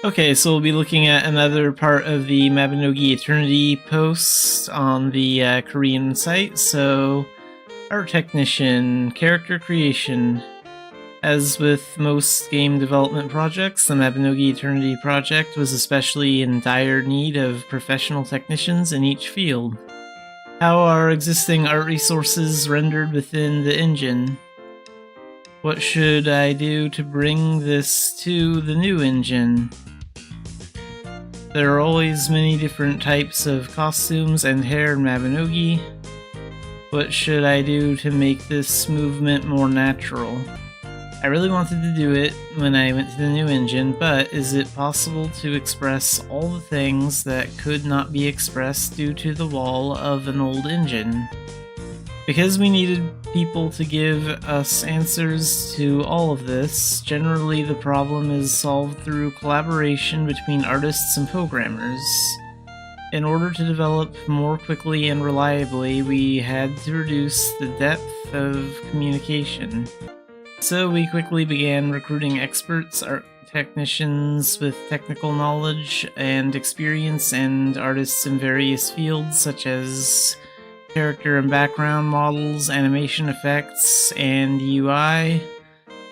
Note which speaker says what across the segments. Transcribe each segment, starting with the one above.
Speaker 1: Okay, so we'll be looking at another part of the Mabinogi Eternity post on the Korean site. So, art technician, character creation. As with most game development projects, the Mabinogi Eternity project was especially in dire need of professional technicians in each field. How are existing art resources rendered within the engine? What should I do to bring this to the new engine? There are always many different types of costumes and hair in Mabinogi. What should I do to make this movement more natural? I really wanted to do it when I went to the new engine, but is it possible to express all the things that could not be expressed due to the wall of an old engine? Because we needed people to give us answers to all of this, generally the problem is solved through collaboration between artists and programmers. In order to develop more quickly and reliably, we had to reduce the depth of communication. So we quickly began recruiting experts, art technicians with technical knowledge and experience, and artists in various fields such as character and background models, animation effects, and UI.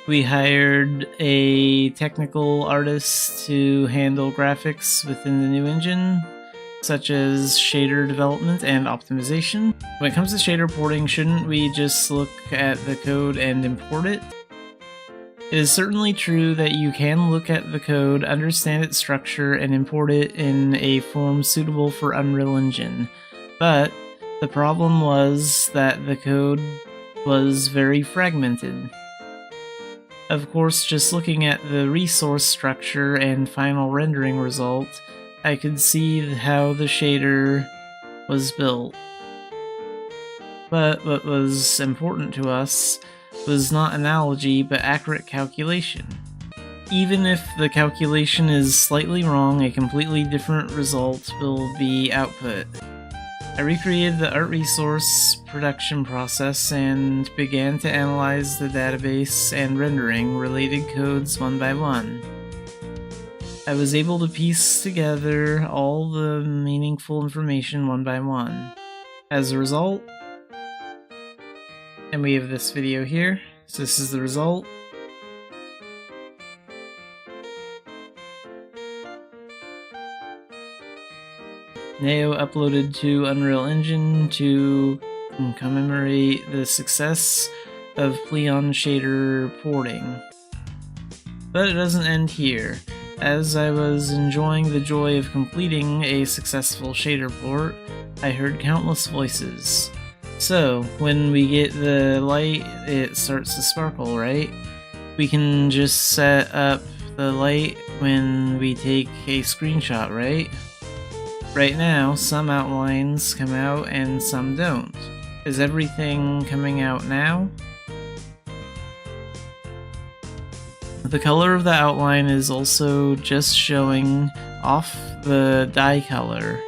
Speaker 1: We hired a technical artist to handle graphics within the new engine, such as shader development and optimization. When it comes to shader porting, shouldn't we just look at the code and import it? It is certainly true that you can look at the code, understand its structure, and import it in a form suitable for Unreal Engine, but the problem was that the code was very fragmented. Of course, just looking at the resource structure and final rendering result, I could see how the shader was built. But what was important to us was not analogy, but accurate calculation. Even if the calculation is slightly wrong, a completely different result will be output. I recreated the art resource production process and began to analyze the database and rendering related codes one by one. I was able to piece together all the meaningful information one by one. As a result, and we have this video here, so this is the result. Neo uploaded to Unreal Engine to commemorate the success of Pleon shader porting. But it doesn't end here. As I was enjoying the joy of completing a successful shader port, I heard countless voices. So, when we get the light, it starts to sparkle, right? We can just set up the light when we take a screenshot, right? Right now, some outlines come out and some don't. Is everything coming out now? The color of the outline is also just showing off the dye color.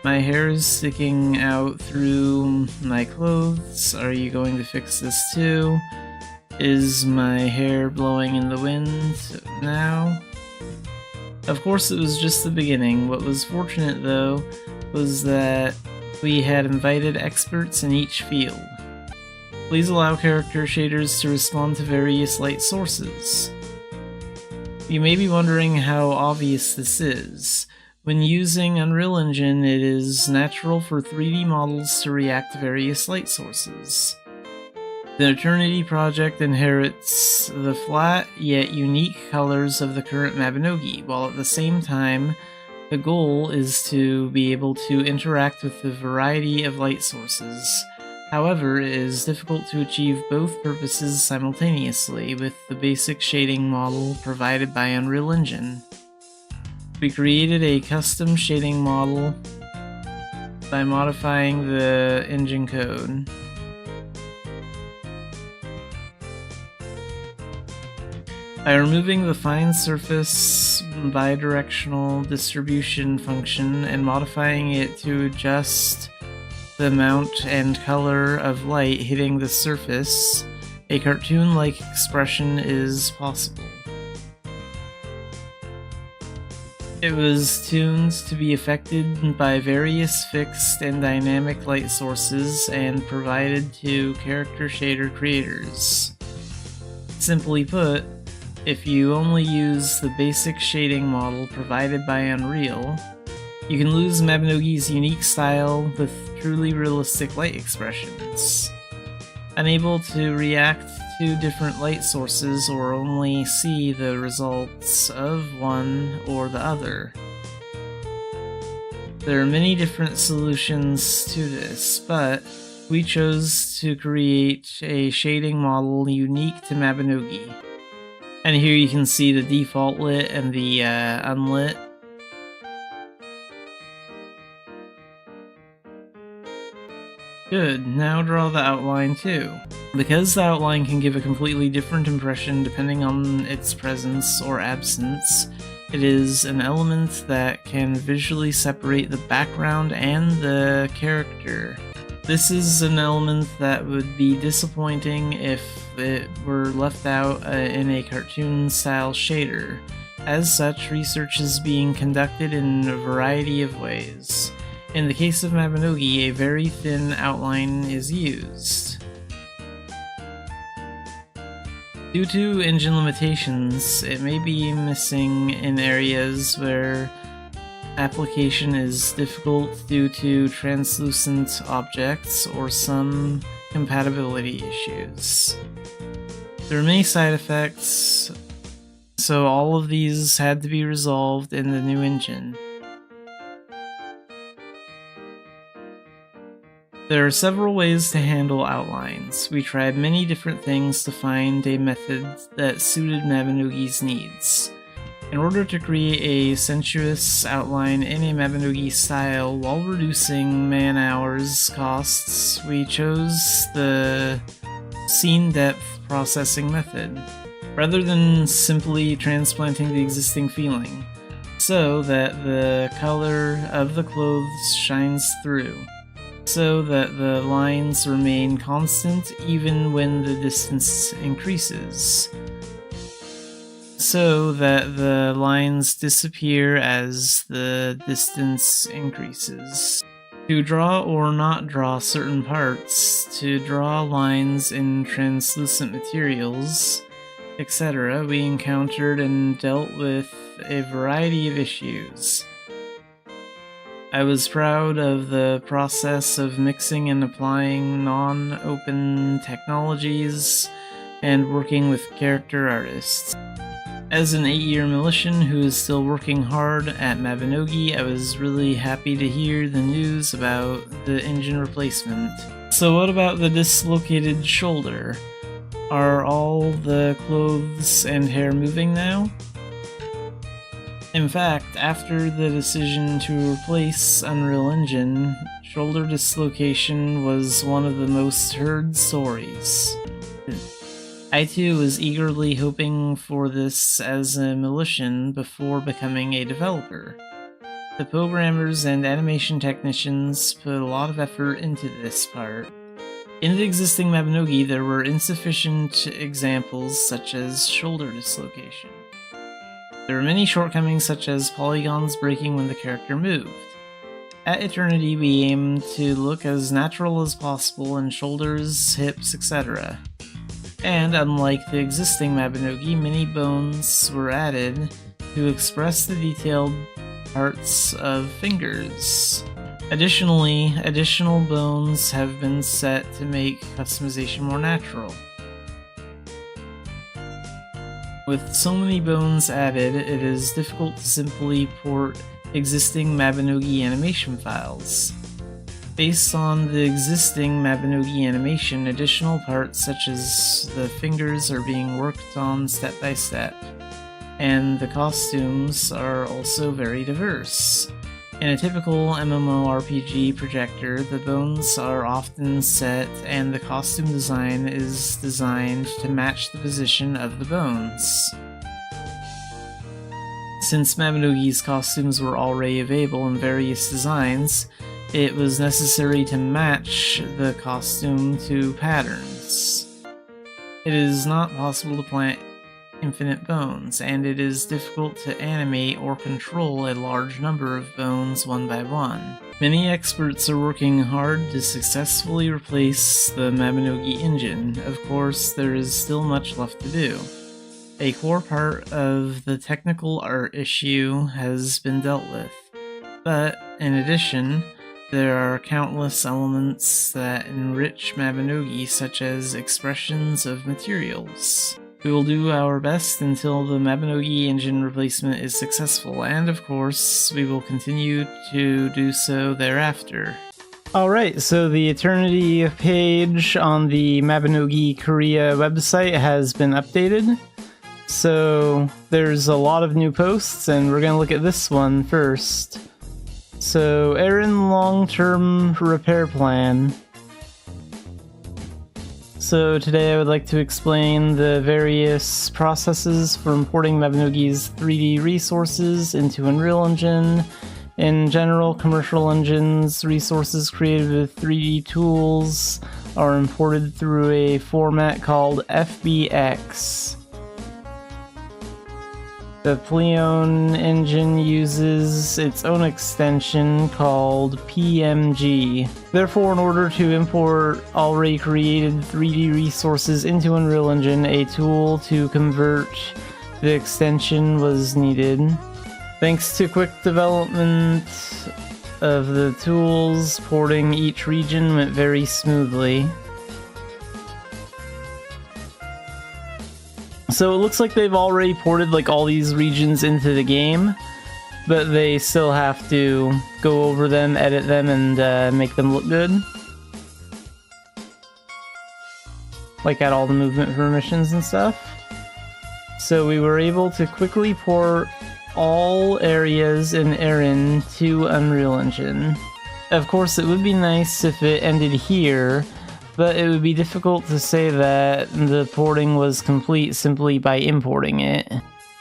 Speaker 1: My hair is sticking out through my clothes. Are you going to fix this too? Is my hair blowing in the wind now? Of course, it was just the beginning. What was fortunate, though, was that we had invited experts in each field. Please allow character shaders to respond to various light sources. You may be wondering how obvious this is. When using Unreal Engine, it is natural for 3D models to react to various light sources. The Eternity project inherits the flat yet unique colors of the current Mabinogi, while at the same time, the goal is to be able to interact with the variety of light sources. However, it is difficult to achieve both purposes simultaneously with the basic shading model provided by Unreal Engine. We created a custom shading model by modifying the engine code. By removing the fine surface bidirectional distribution function and modifying it to adjust the amount and color of light hitting the surface, a cartoon-like expression is possible. It was tuned to be affected by various fixed and dynamic light sources and provided to character shader creators. Simply put, if you only use the basic shading model provided by Unreal, you can lose Mabinogi's unique style with truly realistic light expressions. Unable to react to different light sources or only see the results of one or the other. There are many different solutions to this, but we chose to create a shading model unique to Mabinogi. And here you can see the default lit and the unlit. Good, now draw the outline too. Because the outline can give a completely different impression depending on its presence or absence, it is an element that can visually separate the background and the character. This is an element that would be disappointing if it were left out in a cartoon-style shader. As such, research is being conducted in a variety of ways. In the case of Mabinogi, a very thin outline is used. Due to engine limitations, it may be missing in areas where application is difficult due to translucent objects or some compatibility issues. There are many side effects, so all of these had to be resolved in the new engine. There are several ways to handle outlines. We tried many different things to find a method that suited Mabinogi's needs. In order to create a sensuous outline in a Mabinogi style while reducing man-hours costs, we chose the scene depth processing method, rather than simply transplanting the existing feeling, so that the color of the clothes shines through, so that the lines remain constant even when the distance increases, so that the lines disappear as the distance increases. To draw or not draw certain parts, to draw lines in translucent materials, etc., we encountered and dealt with a variety of issues. I was proud of the process of mixing and applying non-open technologies and working with character artists. As an 8-year Militian who is still working hard at Mabinogi, I was really happy to hear the news about the engine replacement. So what about the dislocated shoulder? Are all the clothes and hair moving now? In fact, after the decision to replace Unreal Engine, shoulder dislocation was one of the most heard stories. I too was eagerly hoping for this as a Militian before becoming a developer. The programmers and animation technicians put a lot of effort into this part. In the existing Mabinogi, there were insufficient examples such as shoulder dislocation. There were many shortcomings such as polygons breaking when the character moved. At Eternity, we aimed to look as natural as possible in shoulders, hips, etc. And unlike the existing Mabinogi, many bones were added to express the detailed parts of fingers. Additionally, additional bones have been set to make customization more natural. With so many bones added, it is difficult to simply port existing Mabinogi animation files. Based on the existing Mabinogi animation, additional parts such as the fingers are being worked on step by step, and the costumes are also very diverse. In a typical MMORPG projector, the bones are often set and the costume design is designed to match the position of the bones. Since Mabinogi's costumes were already available in various designs, it was necessary to match the costume to patterns. It is not possible to infinite bones, and it is difficult to animate or control a large number of bones one by one. Many experts are working hard to successfully replace the Mabinogi engine. Of course, there is still much left to do. A core part of the technical art issue has been dealt with, but in addition, there are countless elements that enrich Mabinogi, such as expressions of materials. We will do our best until the Mabinogi engine replacement is successful, and of course, we will continue to do so thereafter. Alright, so the Eternity page on the Mabinogi Korea website has been updated. So there's a lot of new posts, and we're going to look at this one first. So, Aaron long-term repair plan. So today I would like to explain the various processes for importing Mabinogi's 3D resources into Unreal Engine. In general, commercial engines, resources created with 3D tools are imported through a format called FBX. The Pleon engine uses its own extension called PMG. Therefore, in order to import already created 3D resources into Unreal Engine, a tool to convert the extension was needed. Thanks to quick development of the tools, porting each region went very smoothly. So it looks like they've already ported like all these regions into the game, but they still have to go over them, edit them, and make them look good. Like add all the movement permissions and stuff. So we were able to quickly port all areas in Erin to Unreal Engine. Of course, it would be nice if it ended here, but it would be difficult to say that the porting was complete simply by importing it.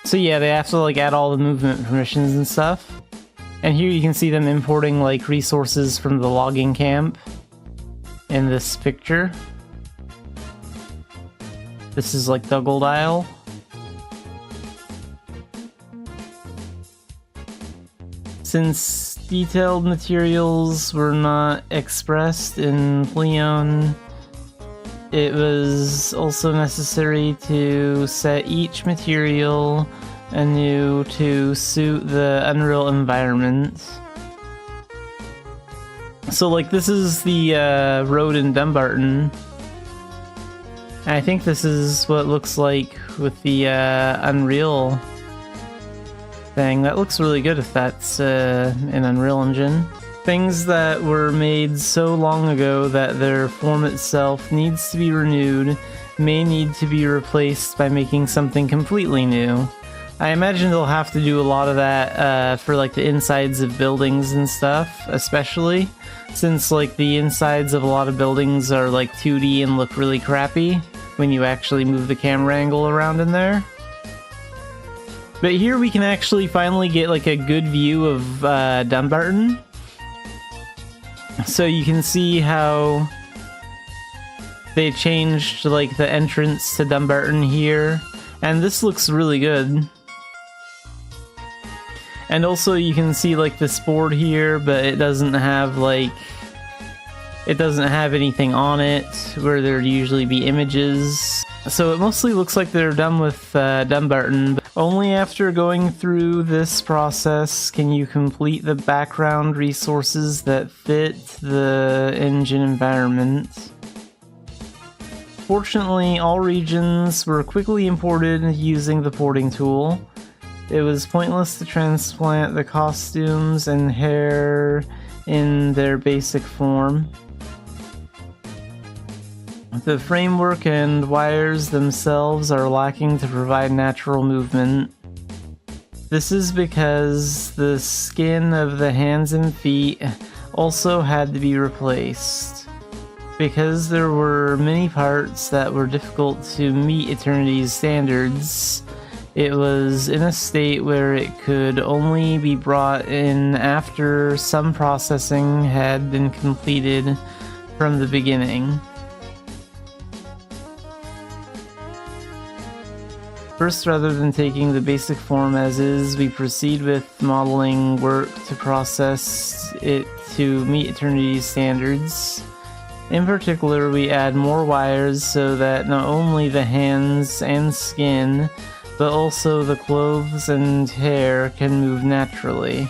Speaker 1: So yeah, they have to like add all the movement permissions and stuff. And here you can see them importing like resources from the logging camp in this picture. This is like the Gold Isle. Since detailed materials were not expressed in Pleon, it was also necessary to set each material anew to suit the Unreal environment. So like this is the road in Dumbarton. I think this is what it looks like with the Unreal thing. That looks really good if that's in Unreal Engine. Things that were made so long ago that their form itself needs to be renewed may need to be replaced by making something completely new. I imagine they'll have to do a lot of that for like the insides of buildings and stuff, especially since like the insides of a lot of buildings are like 2D and look really crappy when you actually move the camera angle around in there. But here we can actually finally get like a good view of Dumbarton. So you can see how they changed like the entrance to Dumbarton here, and this looks really good. And also you can see like this board here, but it doesn't have like, it doesn't have anything on it where there'd usually be images. So it mostly looks like they're done with Dumbarton, but only after going through this process can you complete the background resources that fit the engine environment. Fortunately, all regions were quickly imported using the porting tool. It was pointless to transplant the costumes and hair in their basic form. The framework and wires themselves are lacking to provide natural movement. This is because the skin of the hands and feet also had to be replaced. Because there were many parts that were difficult to meet Eternity's standards, it was in a state where it could only be brought in after some processing had been completed from the beginning. First, rather than taking the basic form as is, we proceed with modeling work to process it to meet Eternity's standards. In particular, we add more wires so that not only the hands and skin, but also the clothes and hair can move naturally.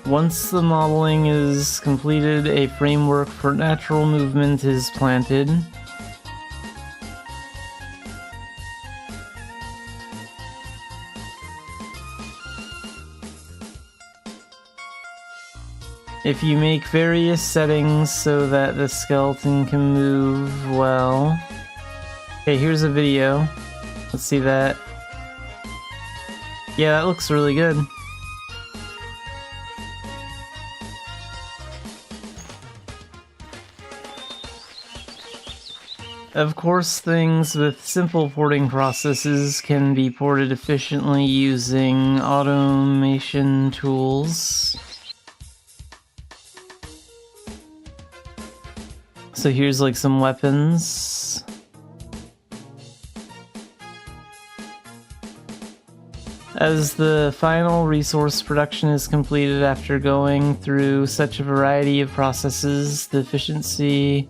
Speaker 1: Once the modeling is completed, a framework for natural movement is planted. If you make various settings so that the skeleton can move well... Okay, here's a video. Let's see that. Yeah, that looks really good. Of course, things with simple porting processes can be ported efficiently using automation tools. So here's like some weapons. As the final resource production is completed after going through such a variety of processes, the efficiency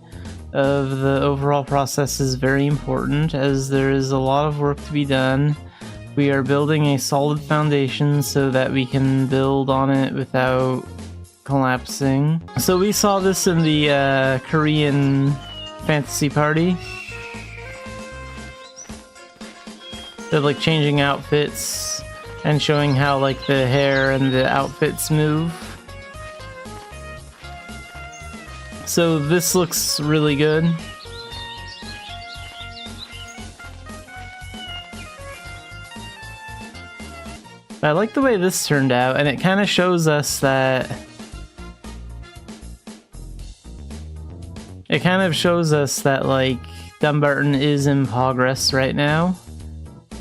Speaker 1: of the overall process is very important, as there is a lot of work to be done. We are building a solid foundation so that we can build on it without collapsing. So we saw this in the Korean fantasy party. They're like changing outfits and showing how like the hair and the outfits move. So this looks really good. I like the way this turned out, and it kind of shows us that... It kind of shows us that, like, Dumbarton is in progress right now,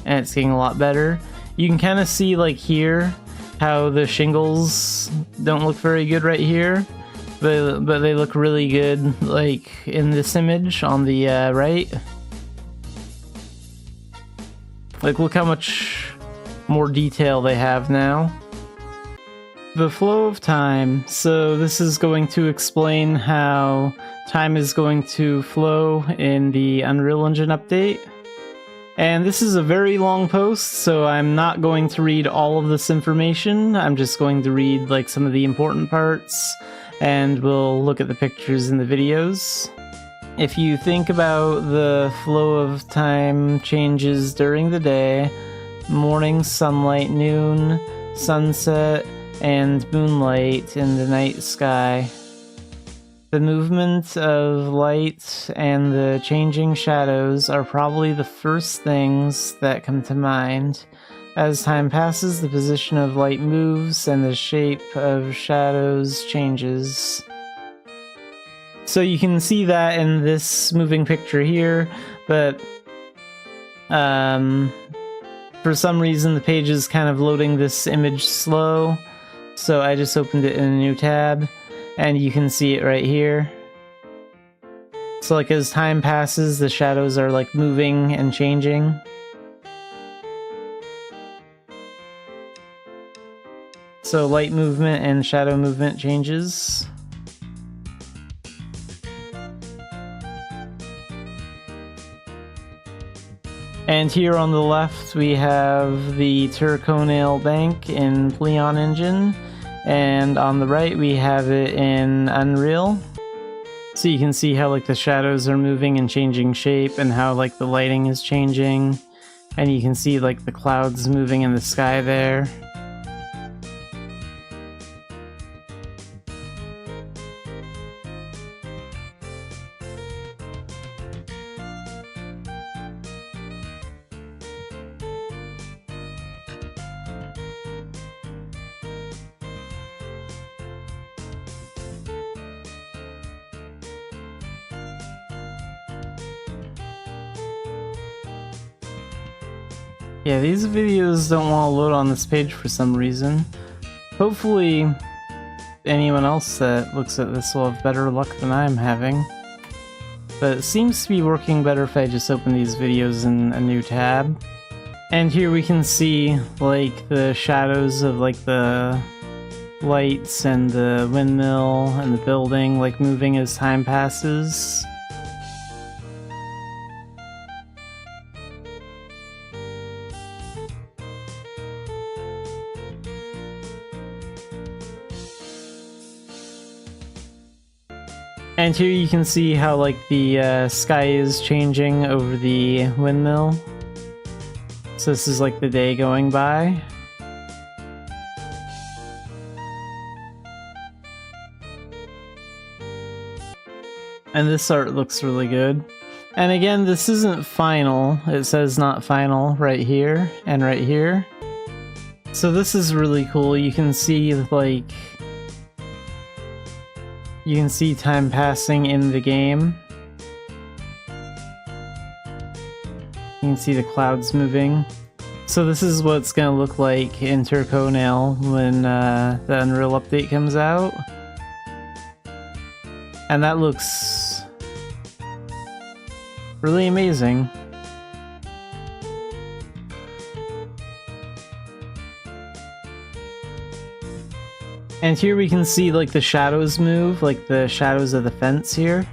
Speaker 1: and it's getting a lot better. You can kind of see, like, here, how the shingles don't look very good right here, but they look really good, like, in this image on the right. Like, look how much more detail they have now. The flow of time. So this is going to explain how time is going to flow in the Unreal Engine update. And this is a very long post, so I'm not going to read all of this information. I'm just going to read like some of the important parts, and we'll look at the pictures in the videos. If you think about the flow of time changes during the day, morning sunlight, noon, sunset, and moonlight in the night sky. The movement of light and the changing shadows are probably the first things that come to mind. As time passes, the position of light moves and the shape of shadows changes. So you can see that in this moving picture here, but for some reason the page is kind of loading this image slow. So I just opened it in a new tab, and you can see it right here. So like as time passes, the shadows are like moving and changing. So light movement and shadow movement changes. And here on the left we have the Turconale Bank in Pleon Engine, and on the right we have it in Unreal. So you can see how like the shadows are moving and changing shape, and how like the lighting is changing, and you can see like the clouds moving in the sky there. Yeah, these videos don't want to load on this page for some reason. Hopefully anyone else that looks at this will have better luck than I'm having. But it seems to be working better if I just open these videos in a new tab. And here we can see, like, the shadows of, like, the lights and the windmill and the building, like, moving as time passes. And here you can see how, like, the sky is changing over the windmill. So this is, like, the day going by. And this art looks really good. And again, this isn't final. It says not final right here and right here. So this is really cool. You can see, like, you can see time passing in the game. You can see the clouds moving. So this is what it's gonna look like in Turconail when the Unreal update comes out. And that looks really amazing. And here we can see, like, the shadows move, like the shadows of the fence here.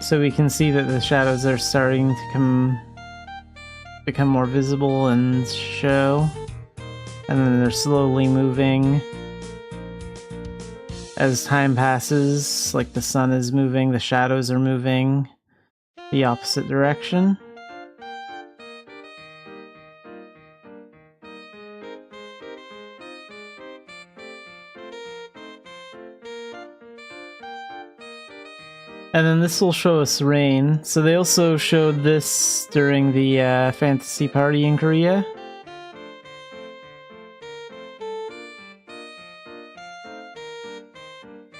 Speaker 1: So we can see that the shadows are starting to become more visible and show. And then they're slowly moving as time passes, like the sun is moving, the shadows are moving the opposite direction. And then this will show us rain. So they also showed this during the fantasy party in Korea.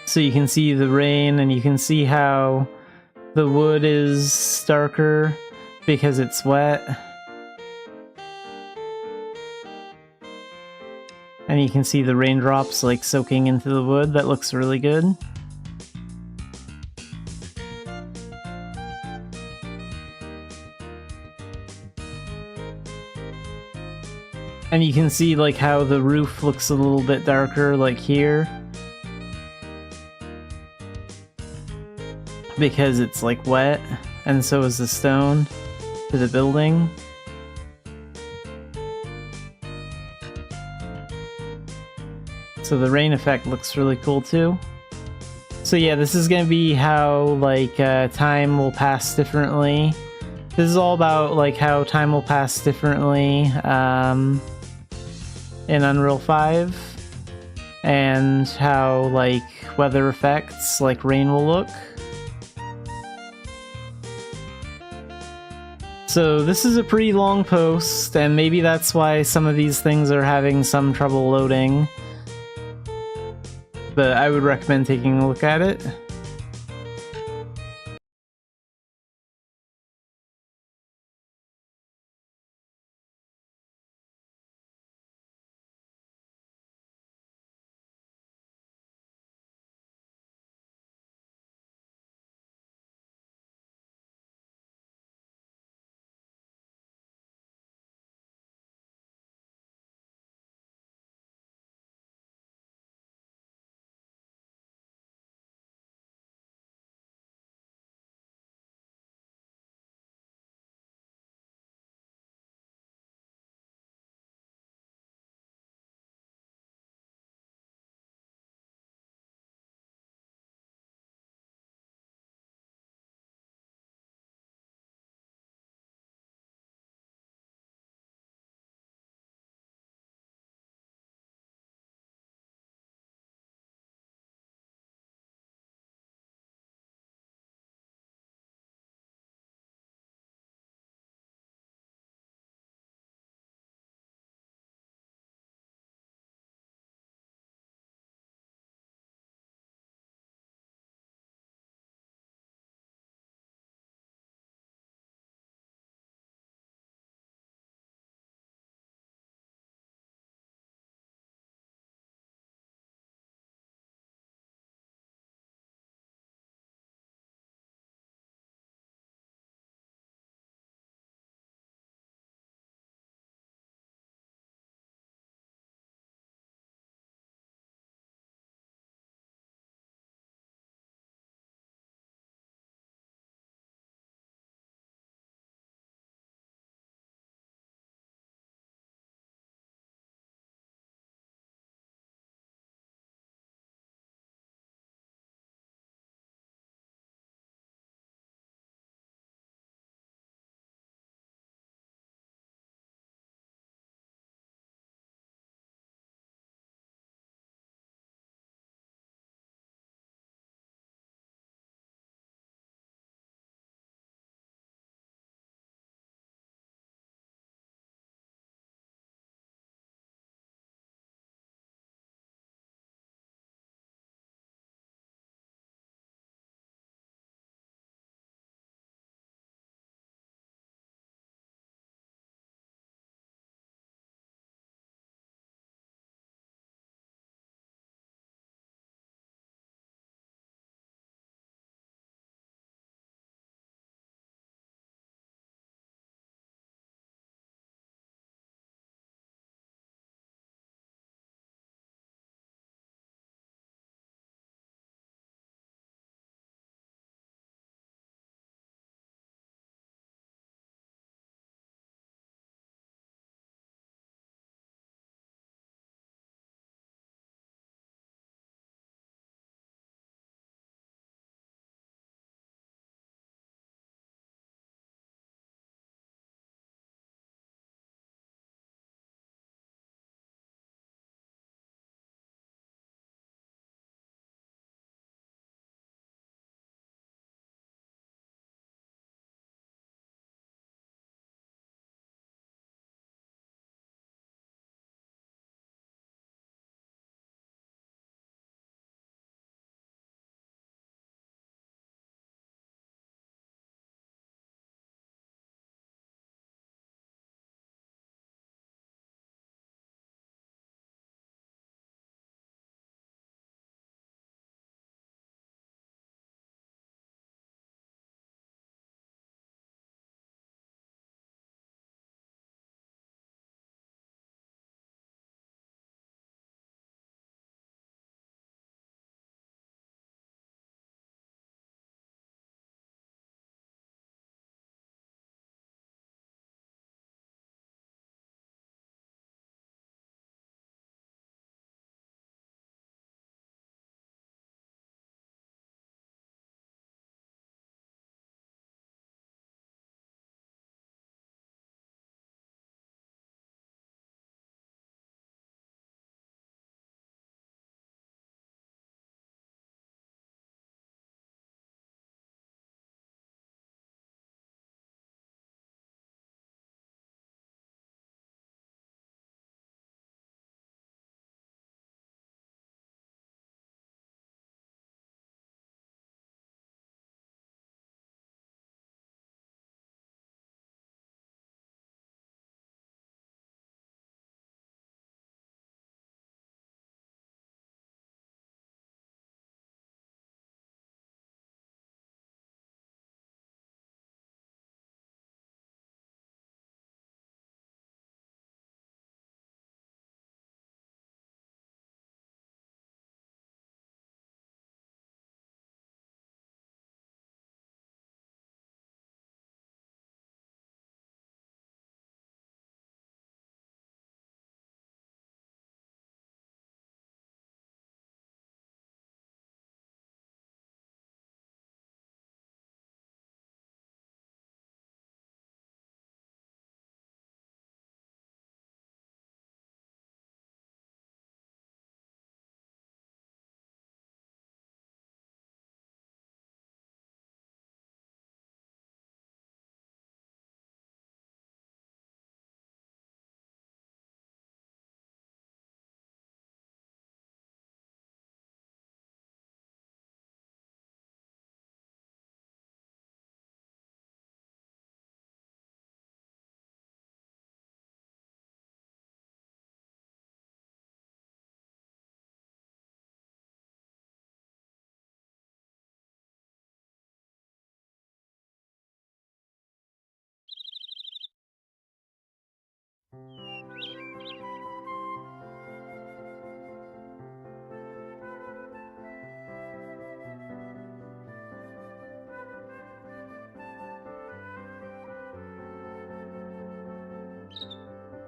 Speaker 1: So you can see the rain, and you can see how the wood is darker because it's wet. And you can see the raindrops, like, soaking into the wood. That looks really good. And you can see, like, how the roof looks a little bit darker, like here. Because it's, like, wet, and so is the stone to the building. So the rain effect looks really cool too. So yeah, this is gonna be how, like, time will pass differently. This is all about, like, how time will pass differently in Unreal 5, and how, like, weather effects, like rain, will look. So this is a pretty long post, and maybe that's why some of these things are having some trouble loading. But I would recommend taking a look at it.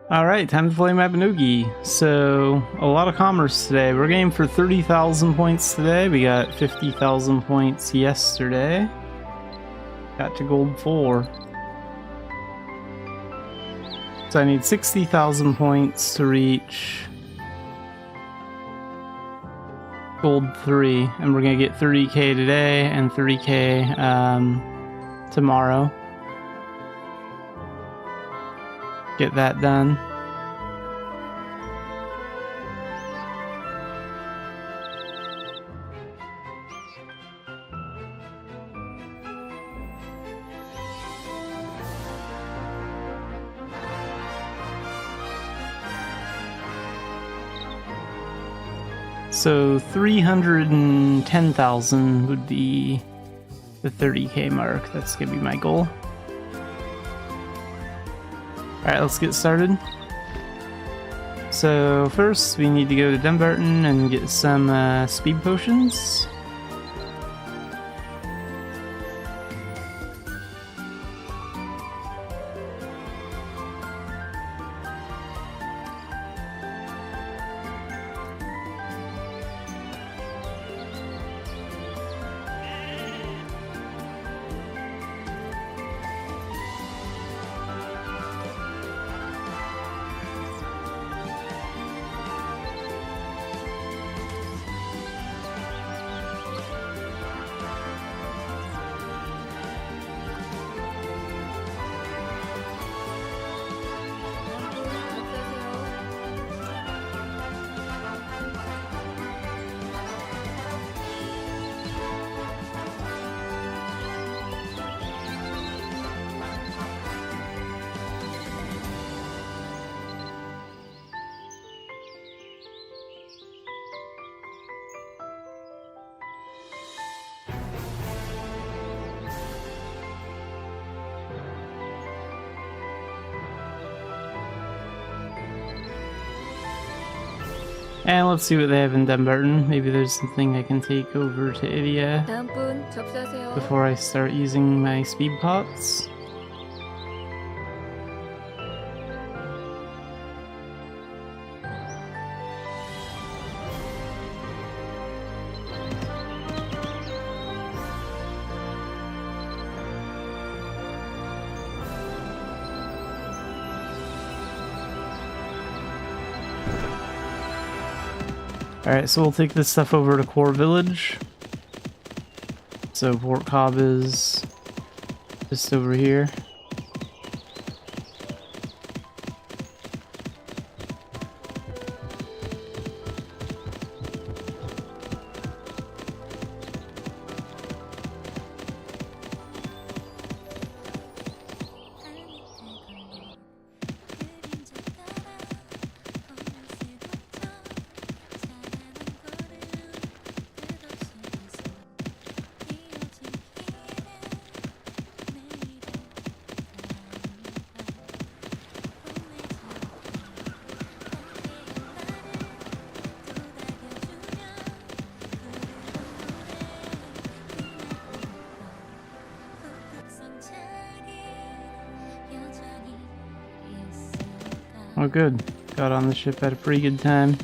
Speaker 2: Alright, time to play Mabinogi. So, a lot of commerce today. We're game for 30,000 points today. We got 50,000 points yesterday. Got to gold 4. So I need 60,000 points to reach gold 3. And we're going to get 30k today and 30k tomorrow. Get that done. So 310,000 would be the 30k mark. That's gonna be my goal. Alright, let's get started. So first we need to go to Dumbarton and get some speed potions. And let's see what they have in Dumbarton. Maybe there's something I can take over to Idia before I start using my speed pots. Alright, so we'll take this stuff over to Core Village. So Port Cobb is just over here. Oh good, got on the ship at a pretty good time.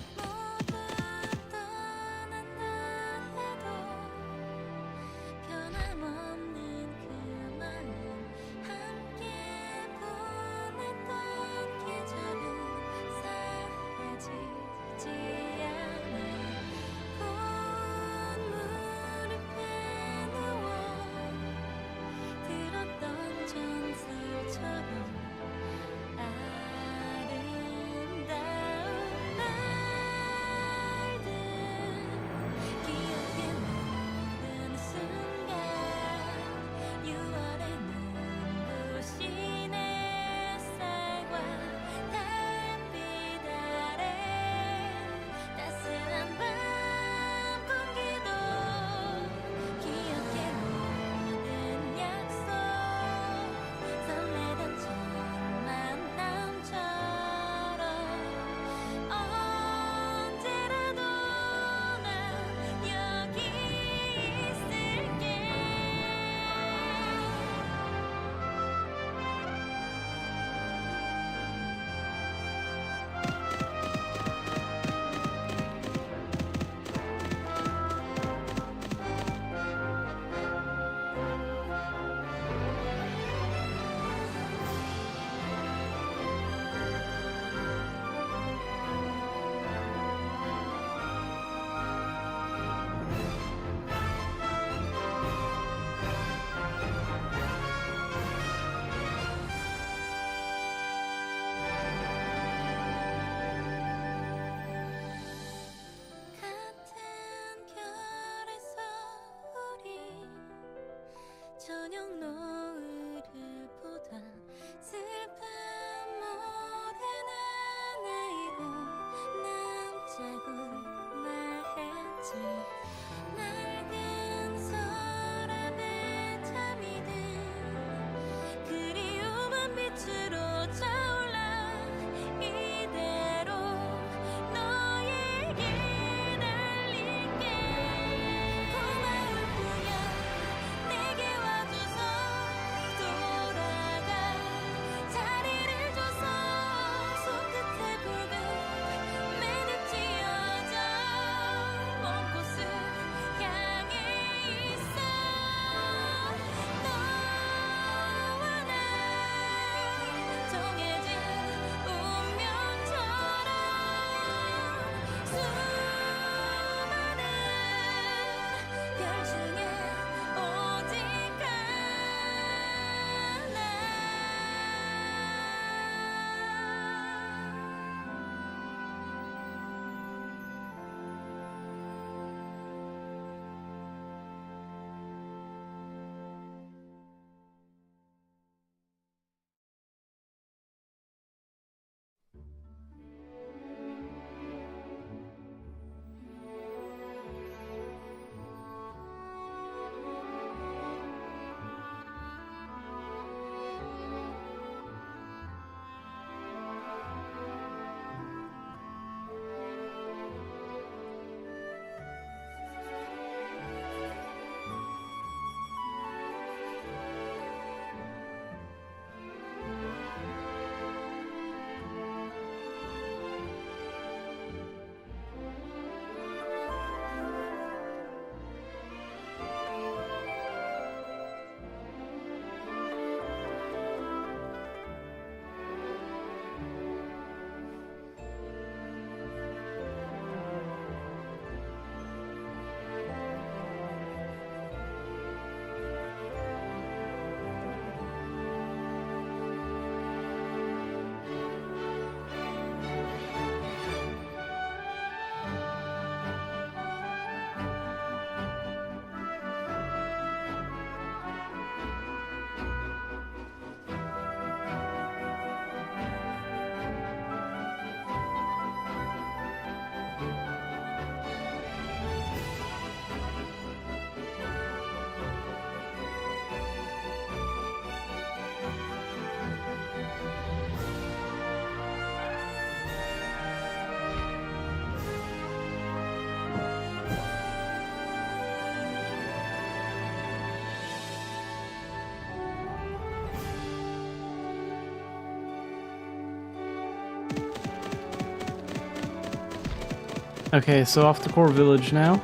Speaker 2: Okay, so off to Core Village now.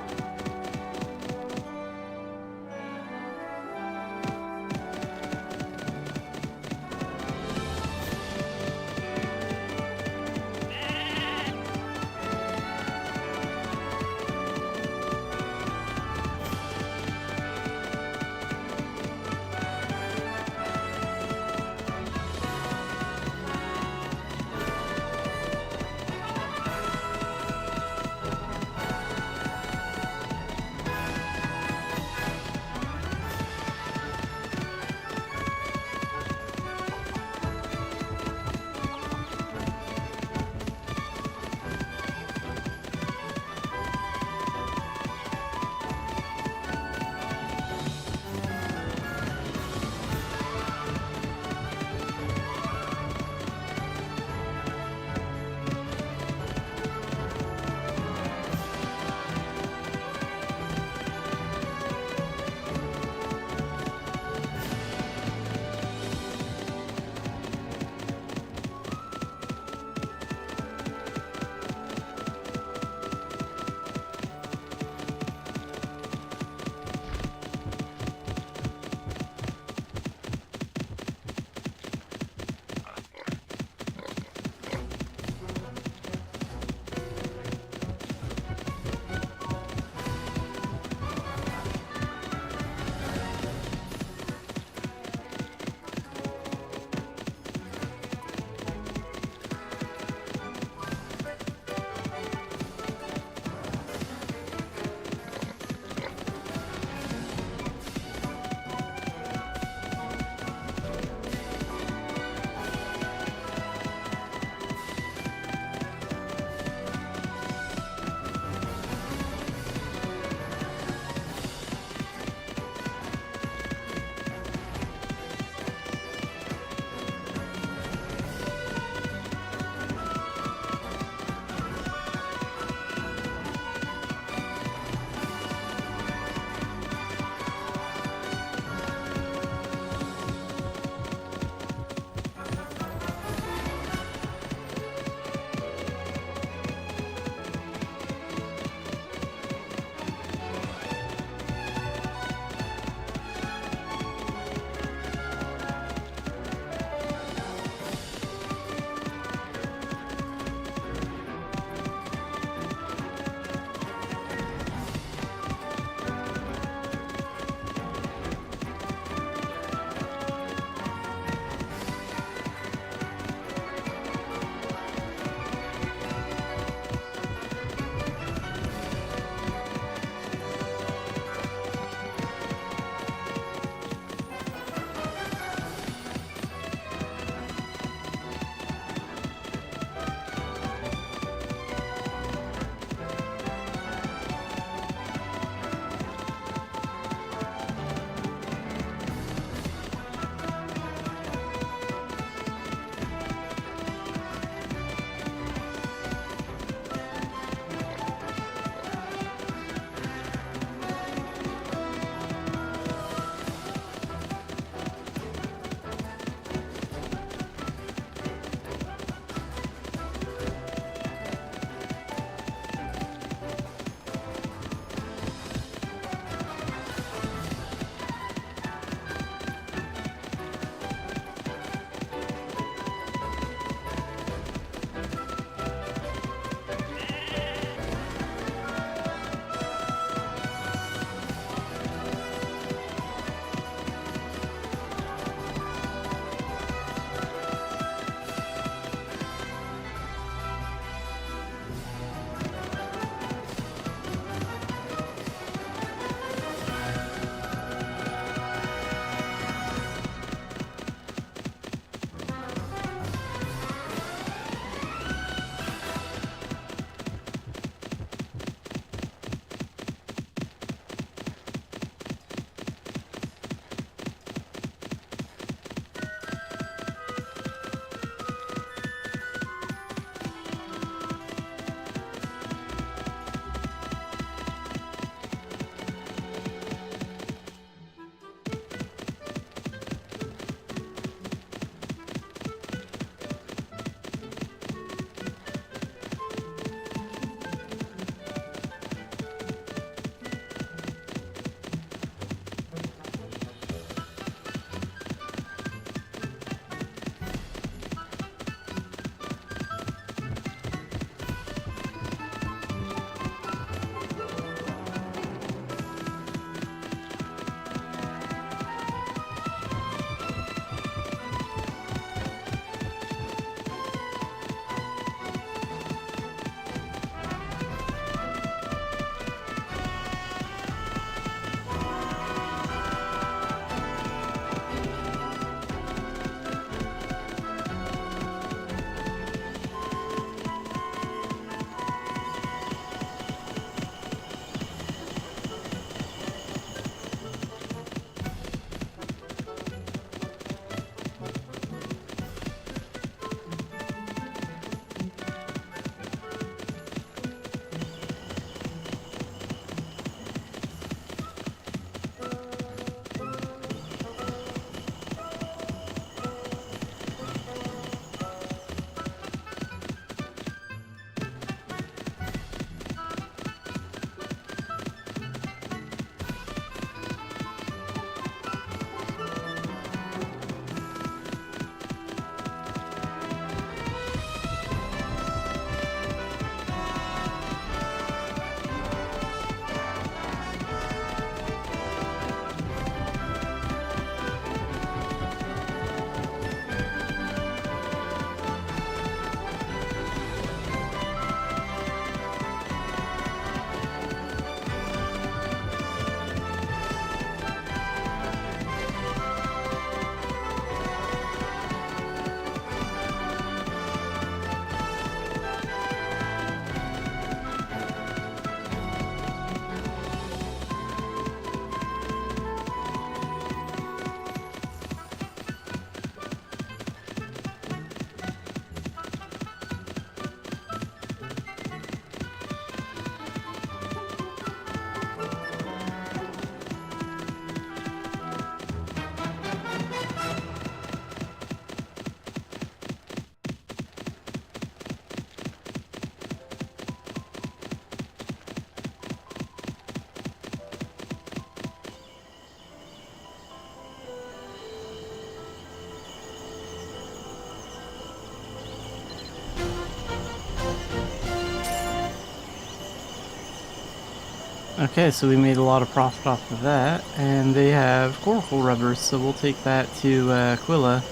Speaker 2: Okay, so we made a lot of profit off of that, and they have coracle rubbers, so we'll take that to Aquila.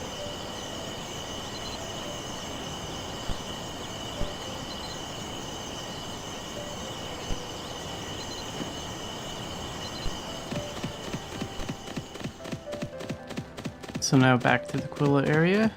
Speaker 2: So now back to the Aquila area.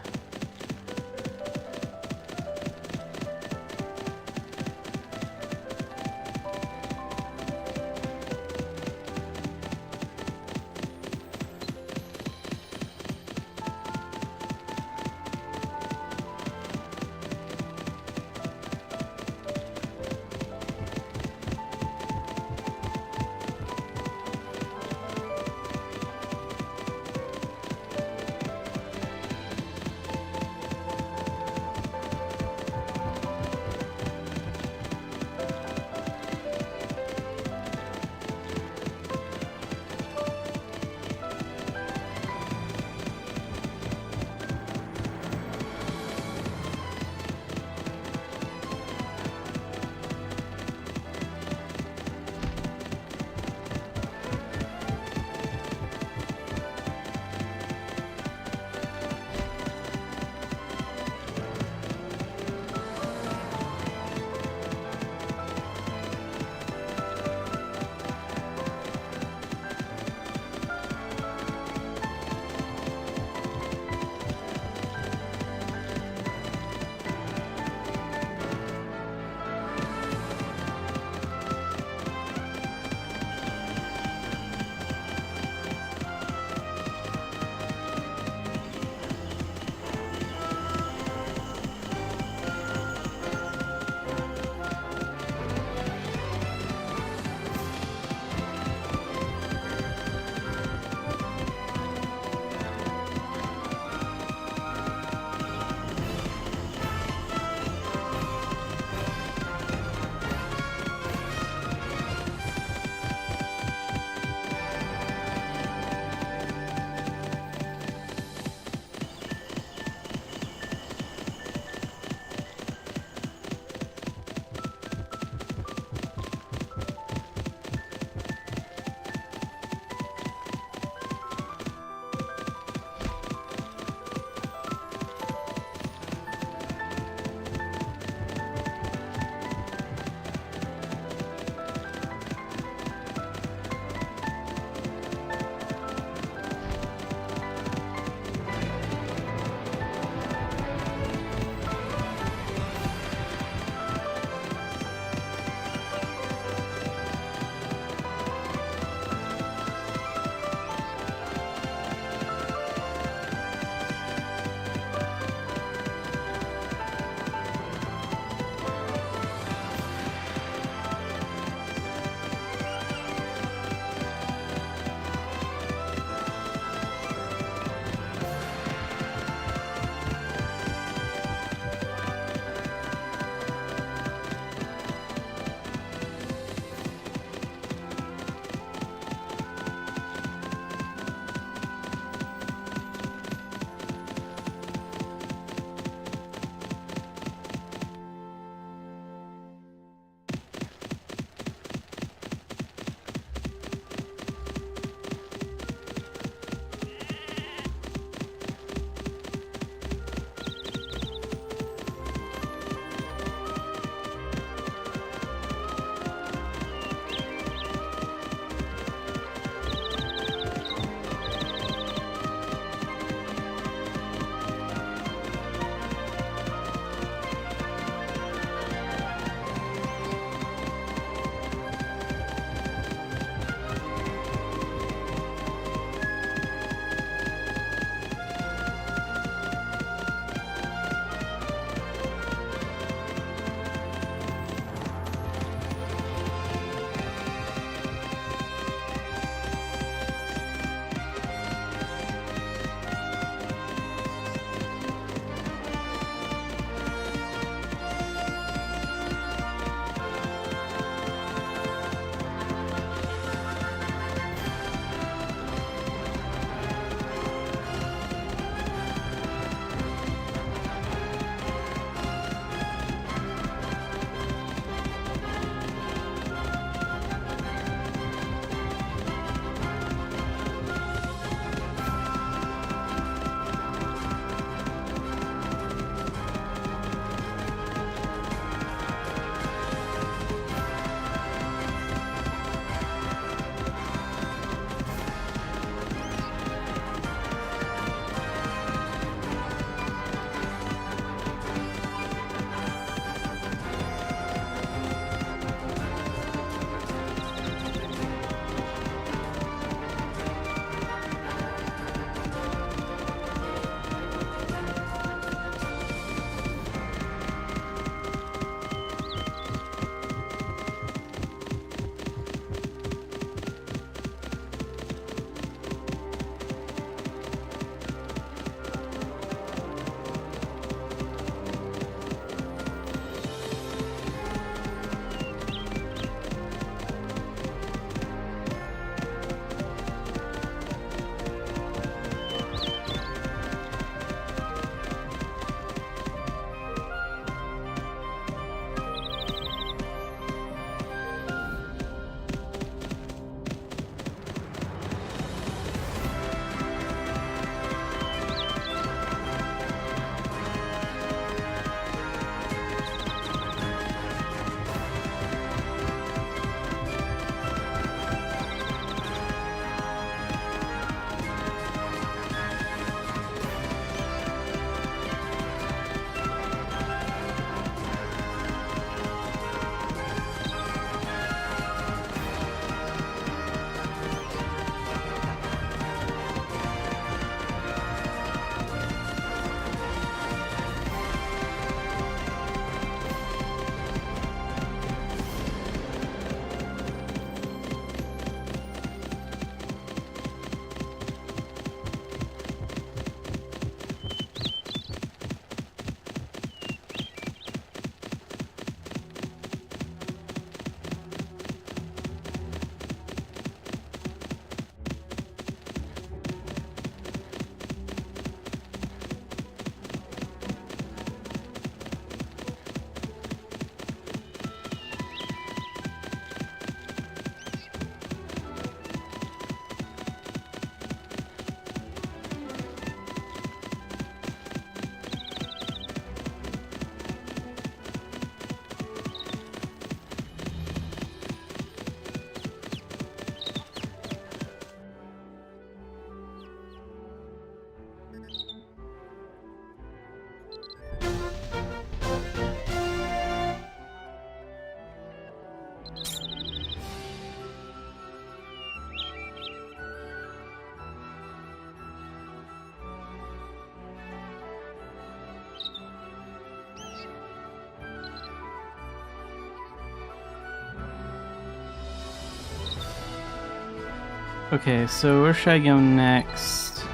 Speaker 2: Okay, so where should I go next?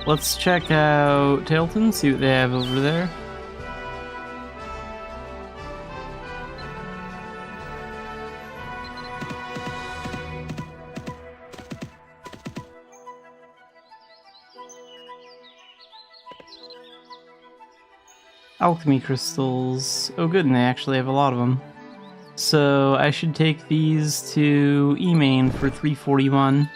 Speaker 2: Let's check out Tailton, see what they have over there. Alchemy crystals. Oh good, and they actually have a lot of them. So I should take these to E-Main for 341.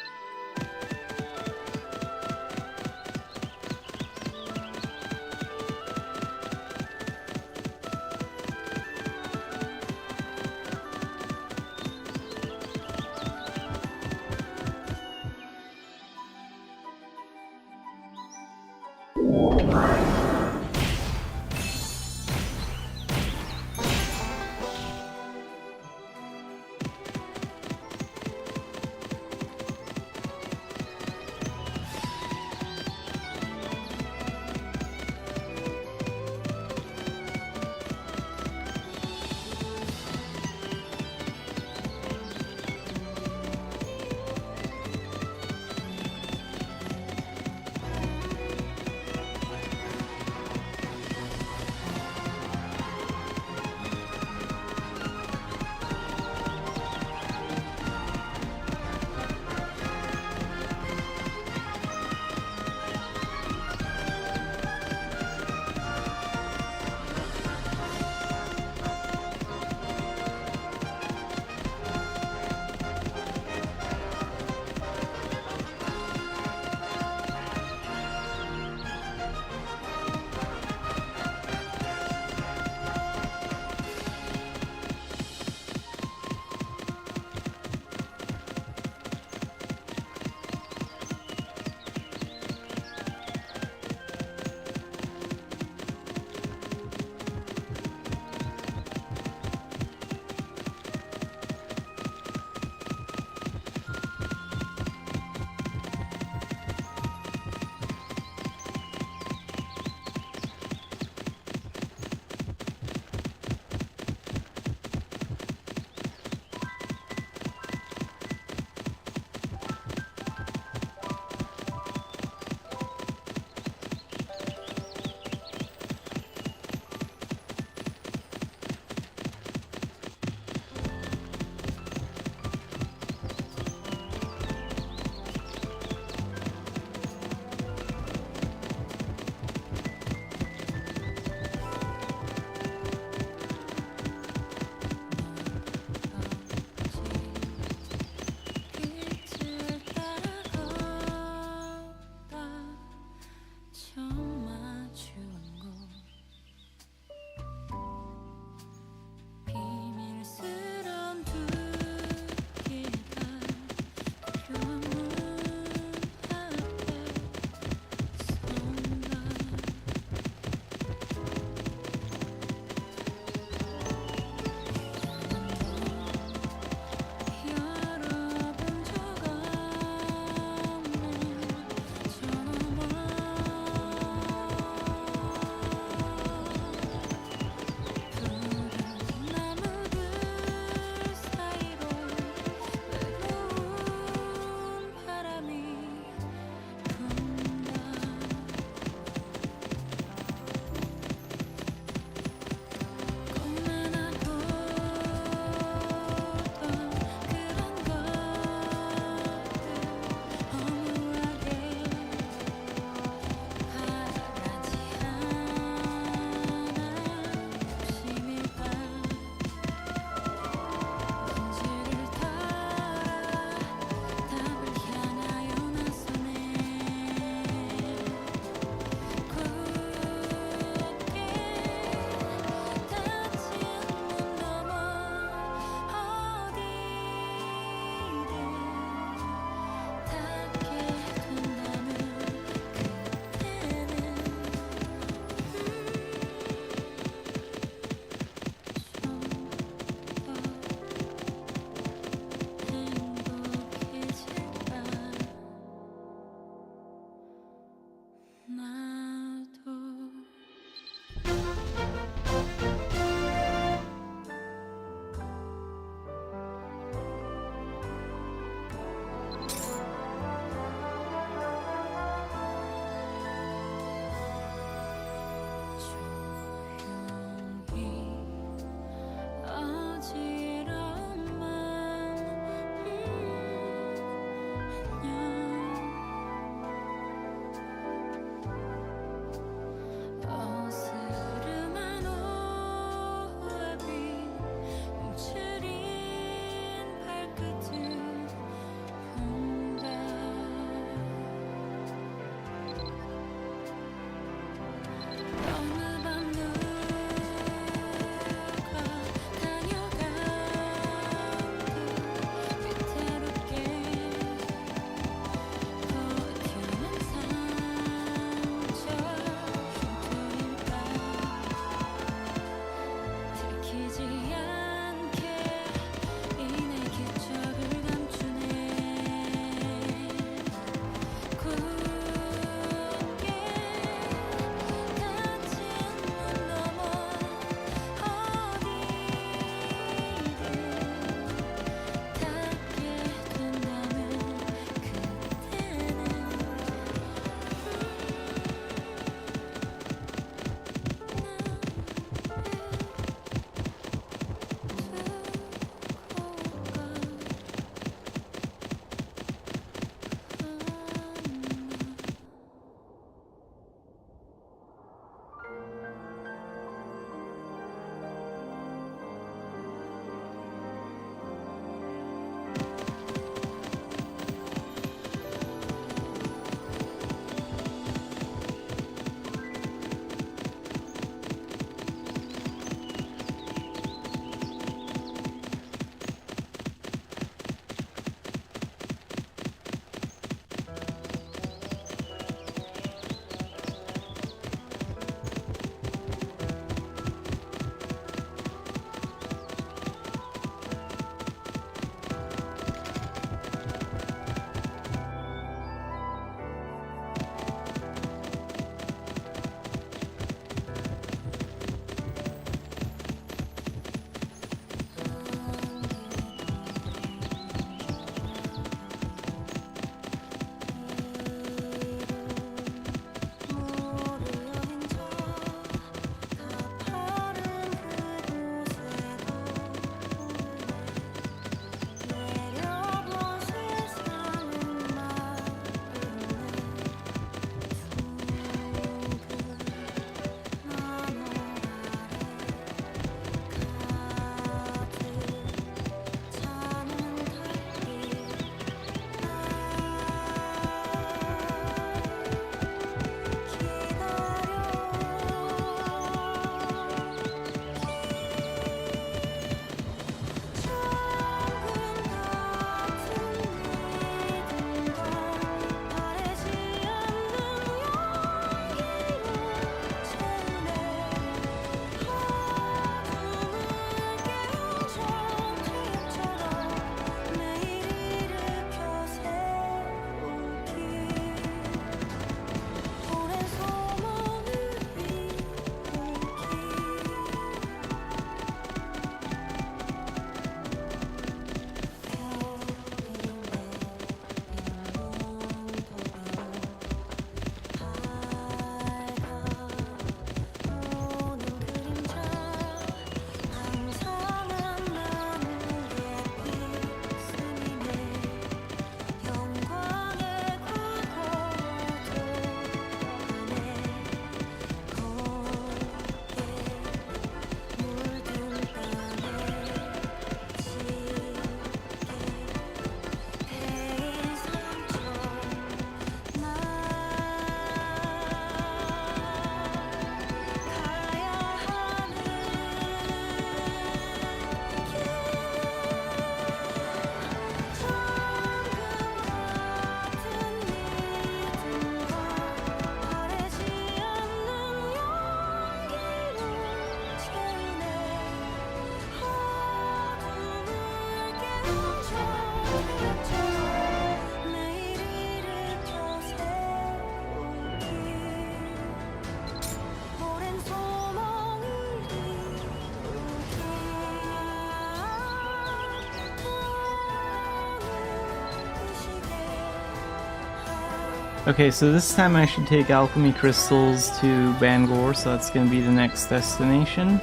Speaker 2: Okay, so this time I should take alchemy crystals to Bangor, so that's going to be the next destination.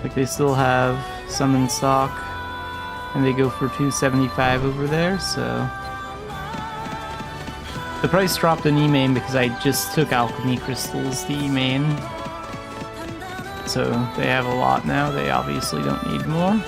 Speaker 2: Like, they still have some in stock, and they go for $275 over there, so... The price dropped in E-Main because I just took alchemy crystals to E-Main. So they have a lot now, they obviously don't need more.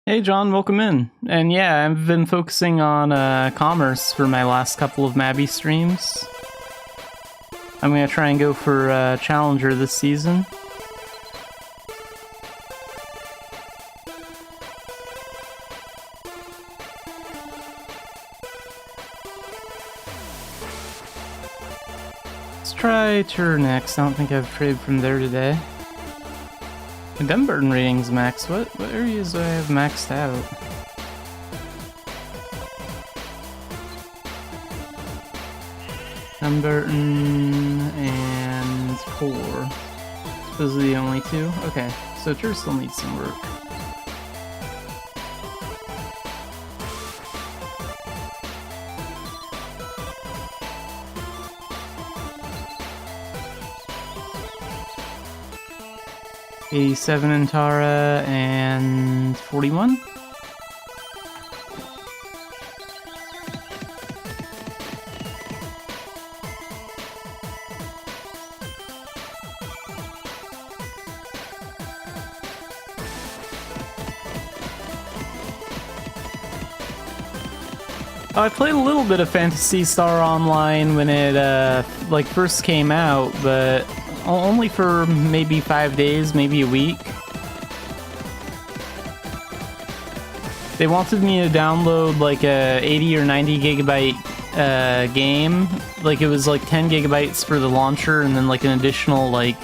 Speaker 2: Hey John, welcome in. And yeah, I've been focusing on commerce for my last couple of Mabby streams. I'm gonna try and go for Challenger this season. Let's try Tur next. I don't think I've traded from there today. My Dunbarton rating's max. What areas do I have maxed out? Dunbarton and Core. Those are the only two? Okay, so Tur still needs some work. $87 in Tara and 41. I played a little bit of Phantasy Star Online when it like first came out, but only for maybe 5 days, maybe a week. They wanted me to download like a 80 or 90 gigabyte game. Like it was like 10 gigabytes for the launcher and then like an additional like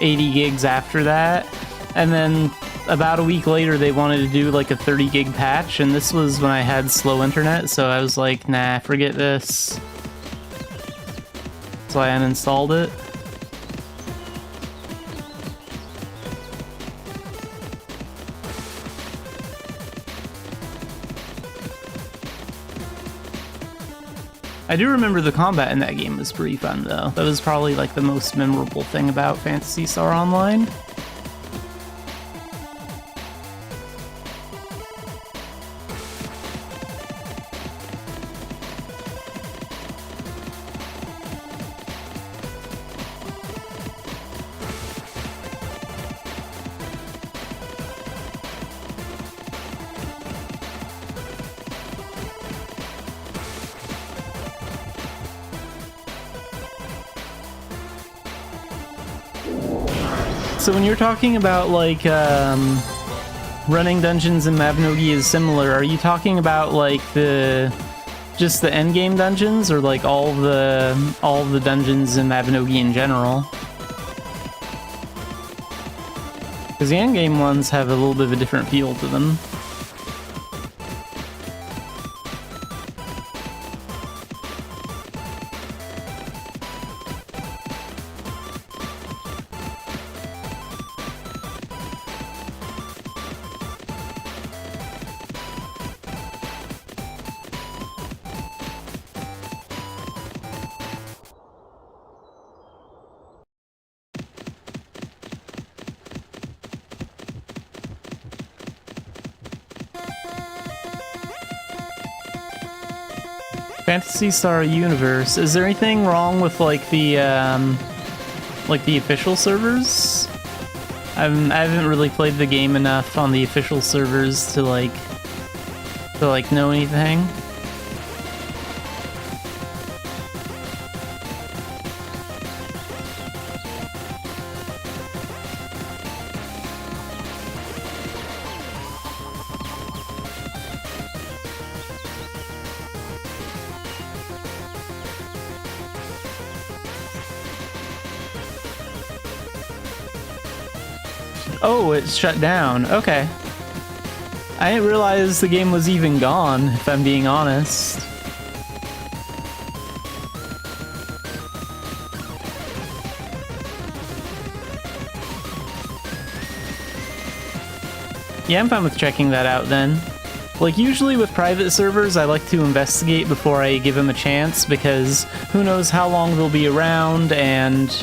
Speaker 2: 80 gigs after that. And then about a week later they wanted to do like a 30 gig patch, and this was when I had slow internet, so I was like, nah, forget this. So I uninstalled it. I do remember the combat in that game was pretty fun, though. That was probably like the most memorable thing about Phantasy Star Online. So when you're talking about like running dungeons in Mabinogi is similar, are you talking about like just the endgame dungeons, or like all the dungeons in Mabinogi in general? Because the endgame ones have a little bit of a different feel to them. Phantasy Star Universe. Is there anything wrong with like the official servers? I haven't really played the game enough on the official servers to like know anything. Oh, it's shut down. Okay. I didn't realize the game was even gone, if I'm being honest. Yeah, I'm fine with checking that out then. Like, usually with private servers, I like to investigate before I give them a chance, because who knows how long they'll be around, and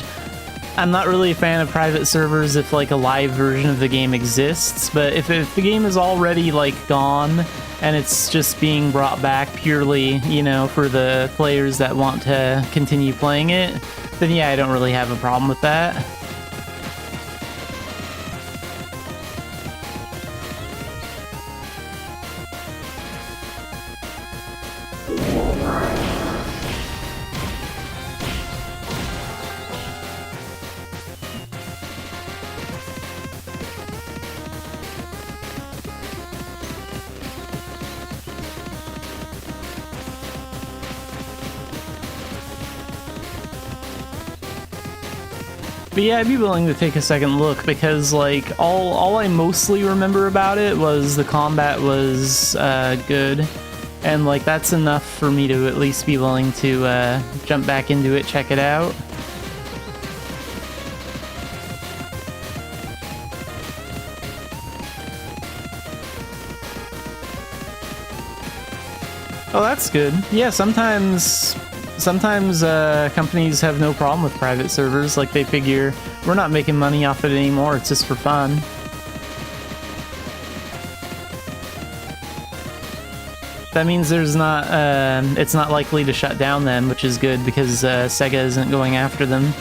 Speaker 2: I'm not really a fan of private servers if like a live version of the game exists, but if the game is already like gone and it's just being brought back purely, you know, for the players that want to continue playing it, then yeah, I don't really have a problem with that. But yeah, I'd be willing to take a second look because, like, all I mostly remember about it was the combat was good, and like that's enough for me to at least be willing to jump back into it, check it out. Oh, that's good. Yeah, sometimes companies have no problem with private servers. Like, they figure, we're not making money off it anymore, it's just for fun. That means there's not, it's not likely to shut down then, which is good because Sega isn't going after them.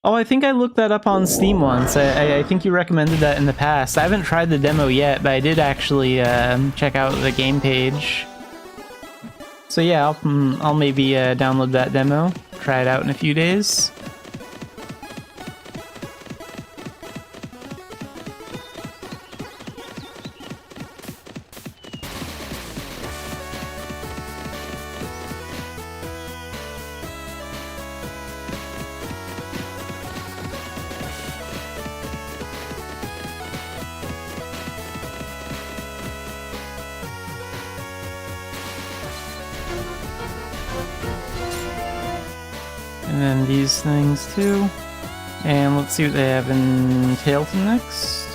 Speaker 2: Oh, I think I looked that up on Steam once. I think you recommended that in the past. I haven't tried the demo yet, but I did actually check out the game page. So yeah, I'll maybe download that demo, try it out in a few days. And then these things too. And let's see what they have in Tailton next.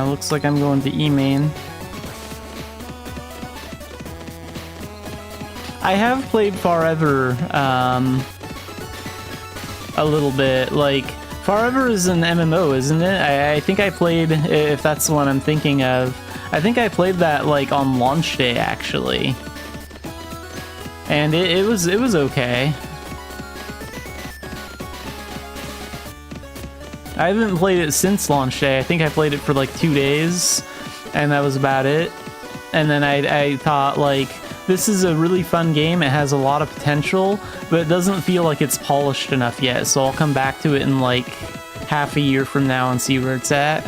Speaker 2: Looks like I'm going to E-main. I have played Forever a little bit. Like, Forever is an MMO, isn't it? I think I played, if that's the one I'm thinking of, I think I played that like on launch day actually, and it was okay. I haven't played it since launch day. I think I played it for like 2 days, and that was about it. And then I thought, like, this is a really fun game. It has a lot of potential, but it doesn't feel like it's polished enough yet. So I'll come back to it in like half a year from now and see where it's at.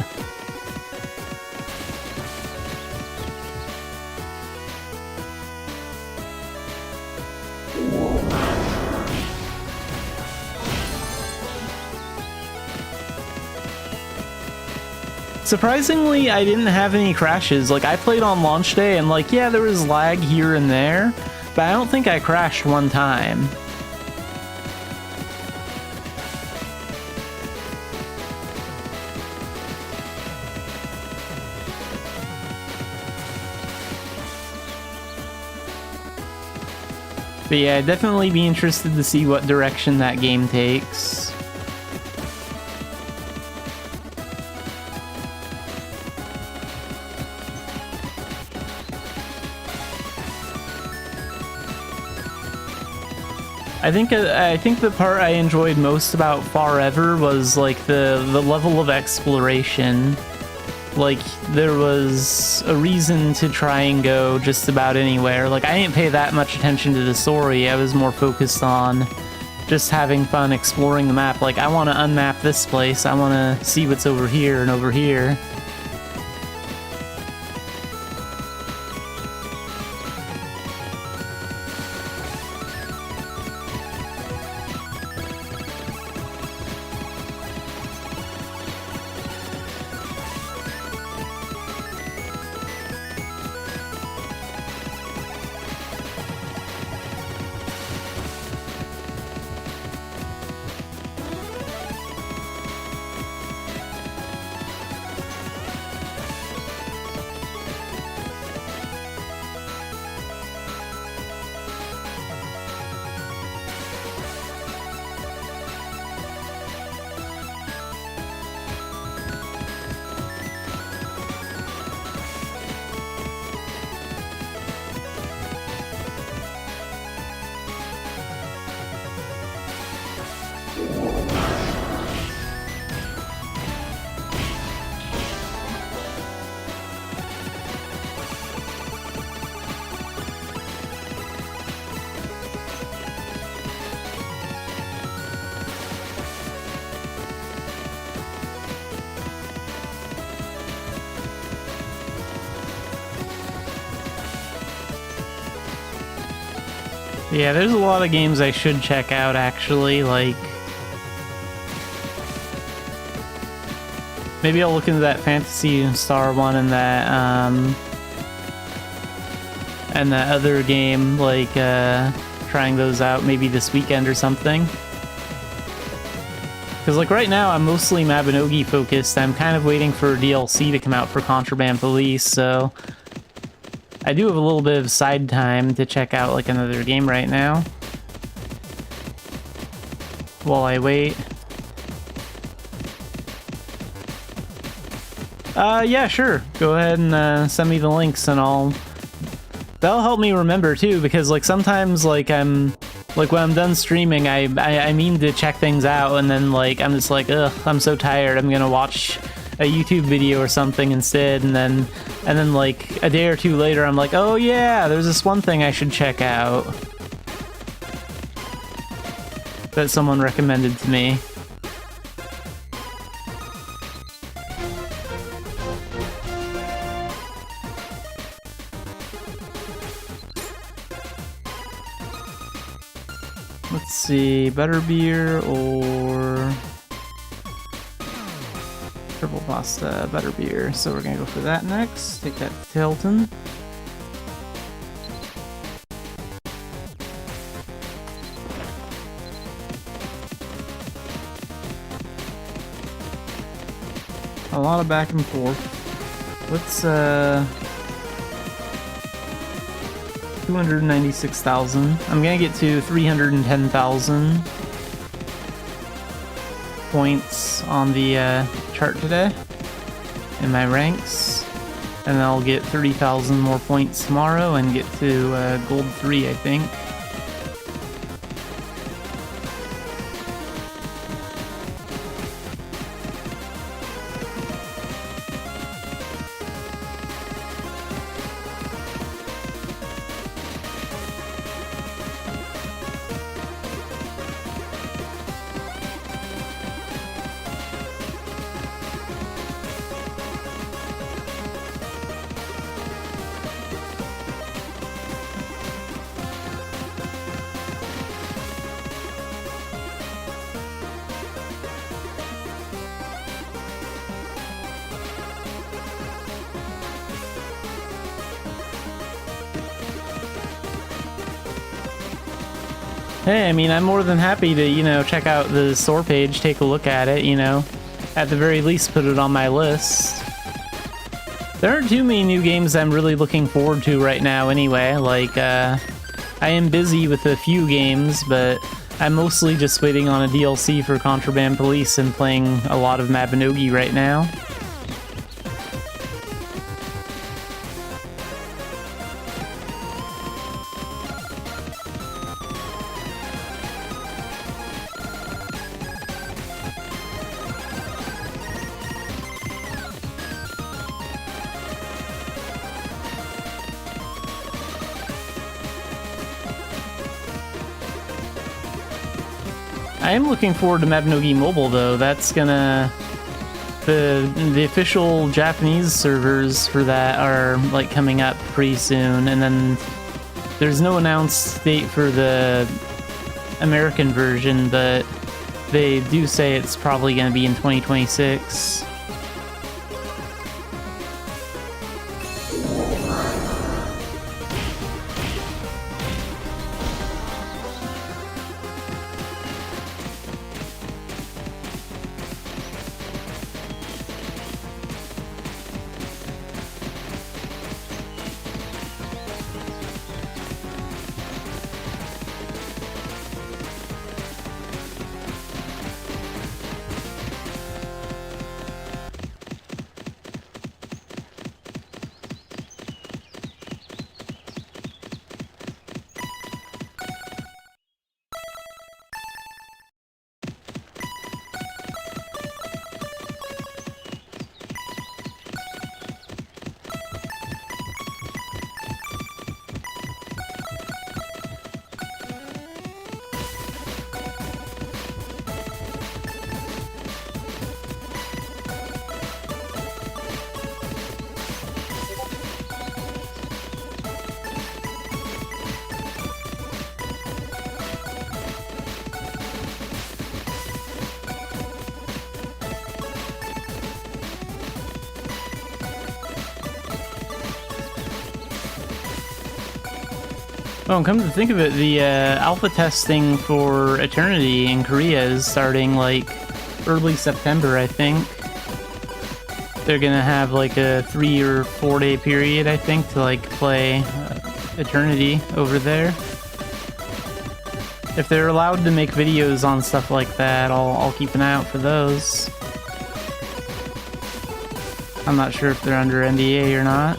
Speaker 2: Surprisingly, I didn't have any crashes. Like, I played on launch day and like, yeah, there was lag here and there, but I don't think I crashed one time. But yeah, I'd definitely be interested to see what direction that game takes. I think the part I enjoyed most about Forever was like the level of exploration. Like, there was a reason to try and go just about anywhere. Like, I didn't pay that much attention to the story. I was more focused on just having fun exploring the map. Like, I want to unmap this place. I want to see what's over here and over here. Yeah, there's a lot of games I should check out, actually, like... Maybe I'll look into that Fantasy Star one and that other game, like, trying those out maybe this weekend or something. Because, like, right now I'm mostly Mabinogi focused. I'm kind of waiting for DLC to come out for Contraband Police, so... I do have a little bit of side time to check out, like, another game right now. While I wait. Yeah, sure. Go ahead and send me the links and that'll help me remember too, because like sometimes like when I'm done streaming, I mean to check things out, and then like I'm just like, ugh, I'm so tired, I'm gonna watch a YouTube video or something instead, and then like a day or two later I'm like, oh yeah, there's this one thing I should check out that someone recommended to me. Let's see, butterbeer or triple pasta butterbeer. So we're gonna go for that next. Take that to Tilton. A lot of back and forth. Let's 296,000. I'm gonna get to 310,000 points on the chart today in my ranks, and then I'll get 30,000 more points tomorrow and get to gold 3, I think. Hey, I mean, I'm more than happy to, you know, check out the store page, take a look at it, you know. At the very least, put it on my list. There aren't too many new games I'm really looking forward to right now anyway. Like, I am busy with a few games, but I'm mostly just waiting on a DLC for Contraband Police and playing a lot of Mabinogi right now. I am looking forward to Mabinogi Mobile, though. That's gonna... The official Japanese servers for that are, like, coming up pretty soon, and then there's no announced date for the American version, but they do say it's probably gonna be in 2026. Oh, and come to think of it, the alpha testing for Eternity in Korea is starting like early September, I think. They're gonna have like a 3 or 4 day period, I think, to like play Eternity over there. If they're allowed to make videos on stuff like that, I'll keep an eye out for those. I'm not sure if they're under NDA or not.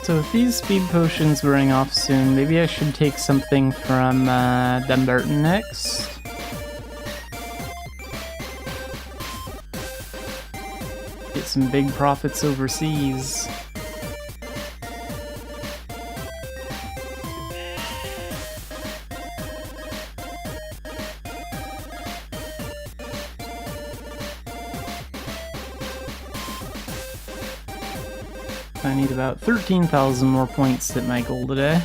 Speaker 2: So if these speed potions wearing off soon, maybe I should take something from Dumbarton next. Get some big profits overseas. I need about 13,000 more points to hit my goal today.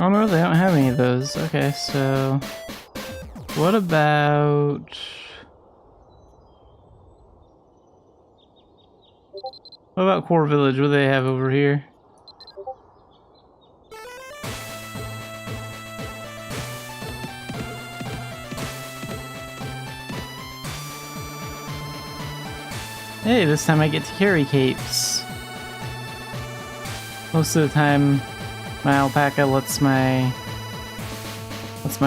Speaker 2: Oh no, they don't have any of those. Okay, so what about Core Village? What do they have over here? Hey, this time I get to carry capes. Most of the time my alpaca lets my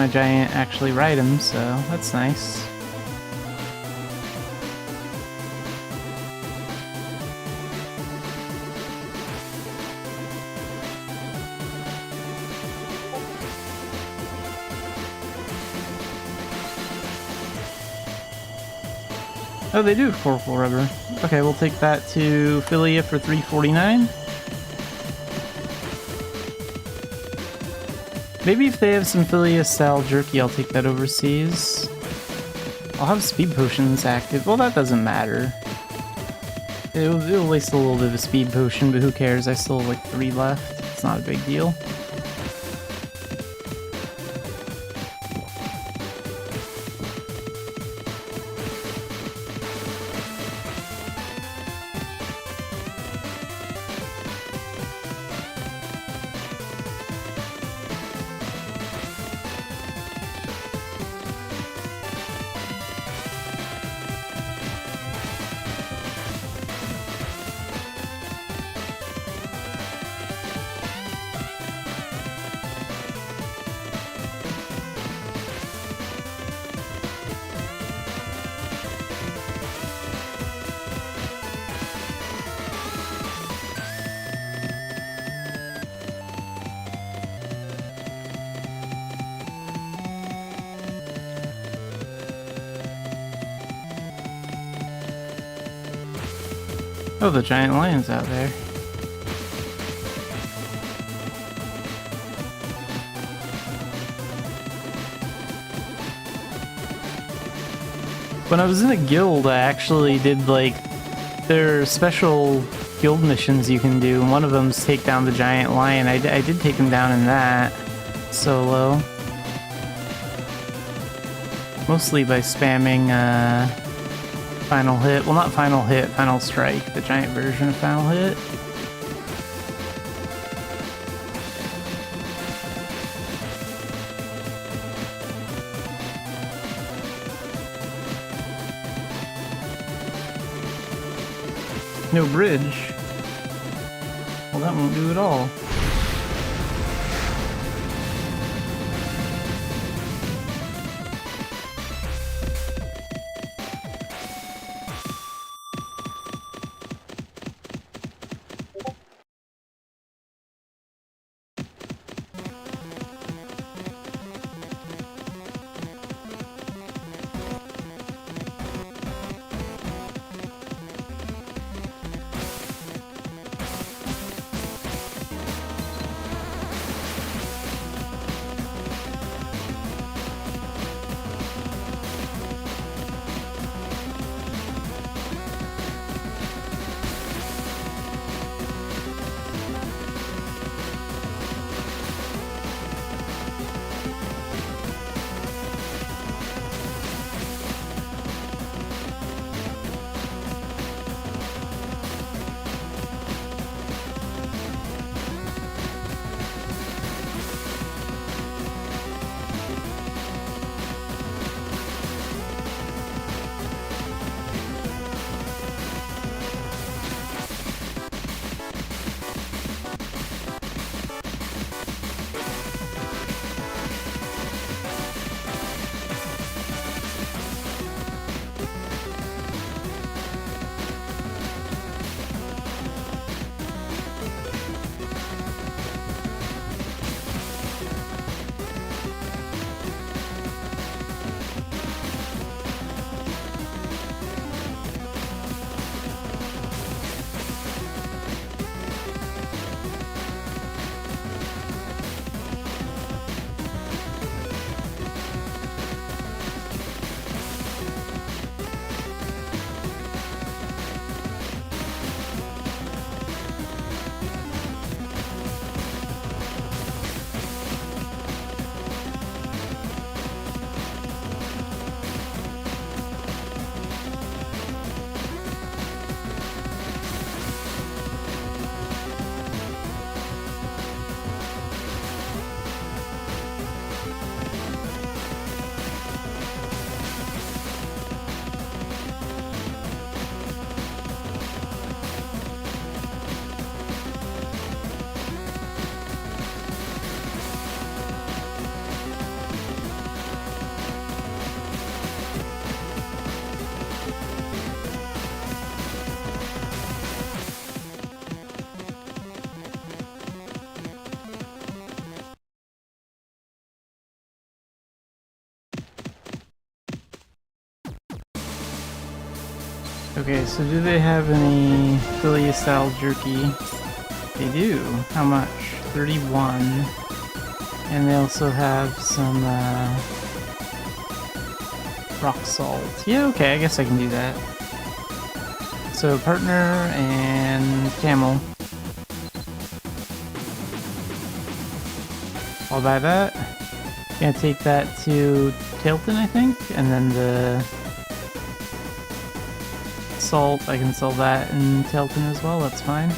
Speaker 2: giant actually ride him, so that's nice. Oh, they do have Corporal Rubber. Okay, we'll take that to Philia for 349. Maybe if they have some Philia-style jerky, I'll take that overseas. I'll have speed potions active. Well, that doesn't matter. It'll waste a little bit of a speed potion, but who cares? I still have like 3 left. It's not a big deal. Oh, the giant lion's out there. When I was in a guild, I actually did, like, there are special guild missions you can do, and one of them is take down the giant lion. I did take him down in that solo. Mostly by spamming Final Hit. Well, not Final Hit, Final Strike, the giant version of Final Hit. No bridge. Well, that won't do at all. Okay, so do they have any Philly style jerky? They do. How much? 31. And they also have some rock salt. Yeah, okay, I guess I can do that. So partner and camel. I'll buy that. Gonna take that to Tilton, I think, and then the salt, I can sell that in Tilton as well, that's fine.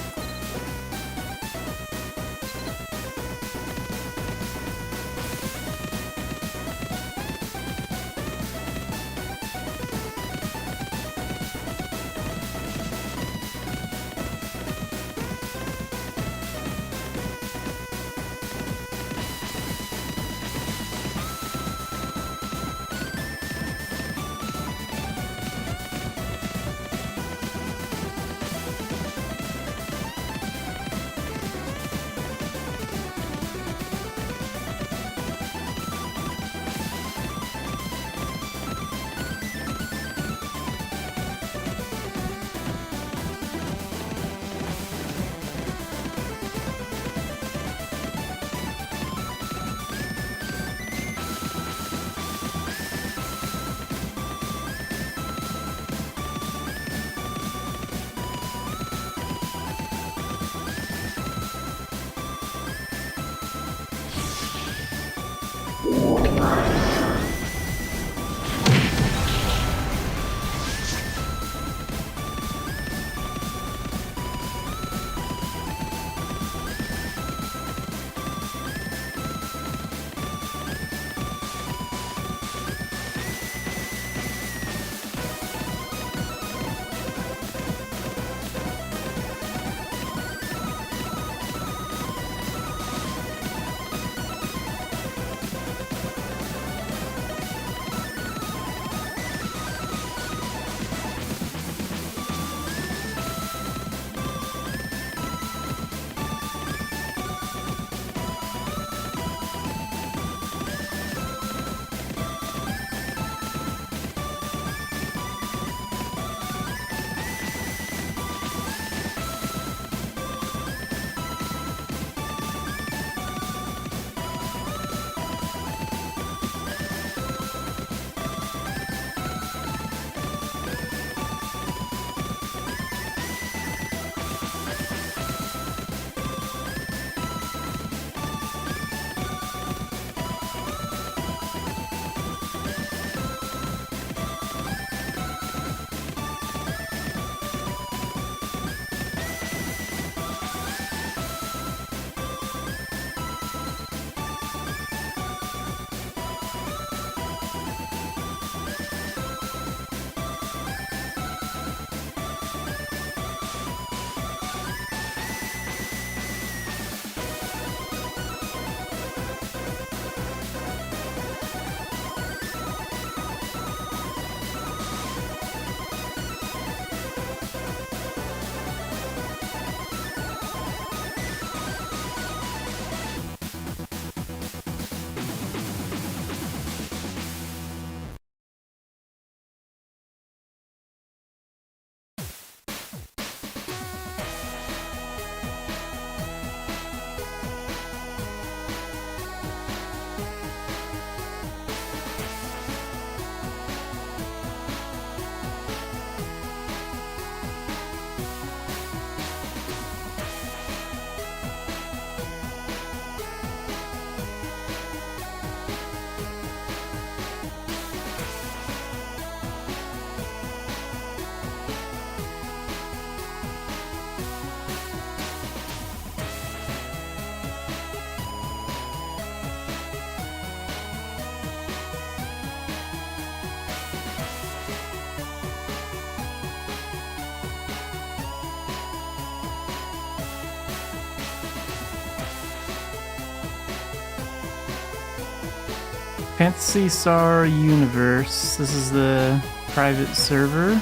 Speaker 2: Fantasy Star Universe. This is the private server.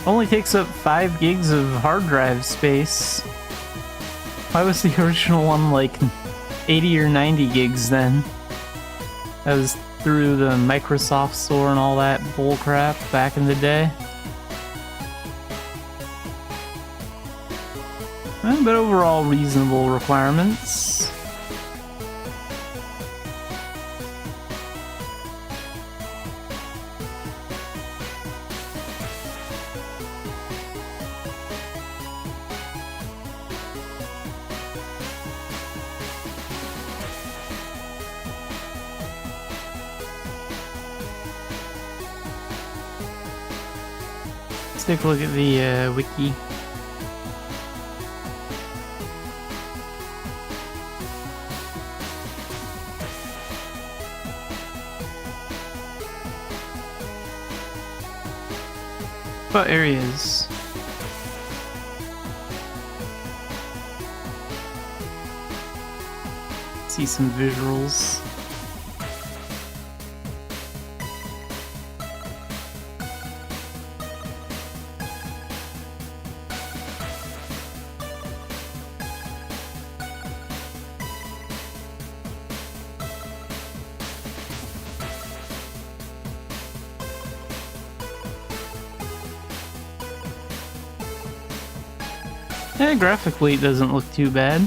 Speaker 2: Only takes up 5 gigs of hard drive space. Why was the original one like 80 or 90 gigs then? That was through the Microsoft Store and all that bullcrap back in the day. But overall reasonable requirements. Let's take a look at the wiki. What areas? See some visuals. Yeah, graphically it doesn't look too bad.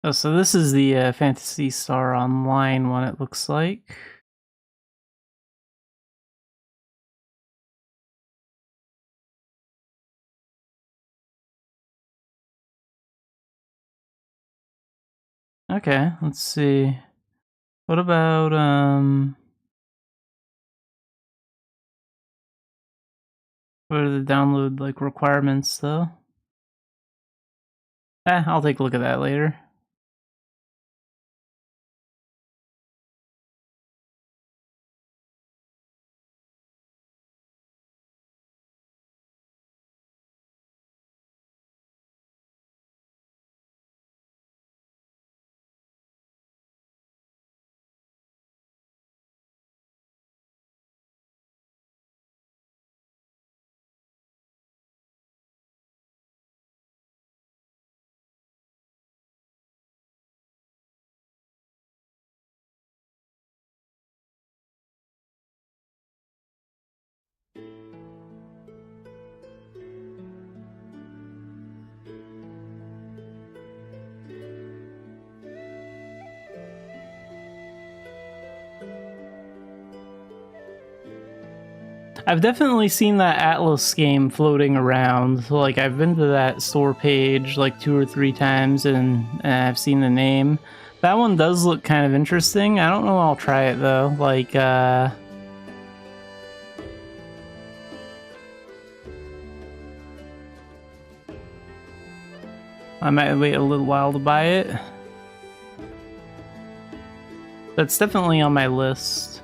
Speaker 2: Oh, so this is the Fantasy Star Online one, it looks like. Okay, let's see. What about, what are the download, like, requirements, though? I'll take a look at that later. I've definitely seen that Atlas game floating around. Like, I've been to that store page like 2 or 3 times, and I've seen the name. That one does look kind of interesting. I don't know I'll try it, though. Like, I might wait a little while to buy it. That's definitely on my list.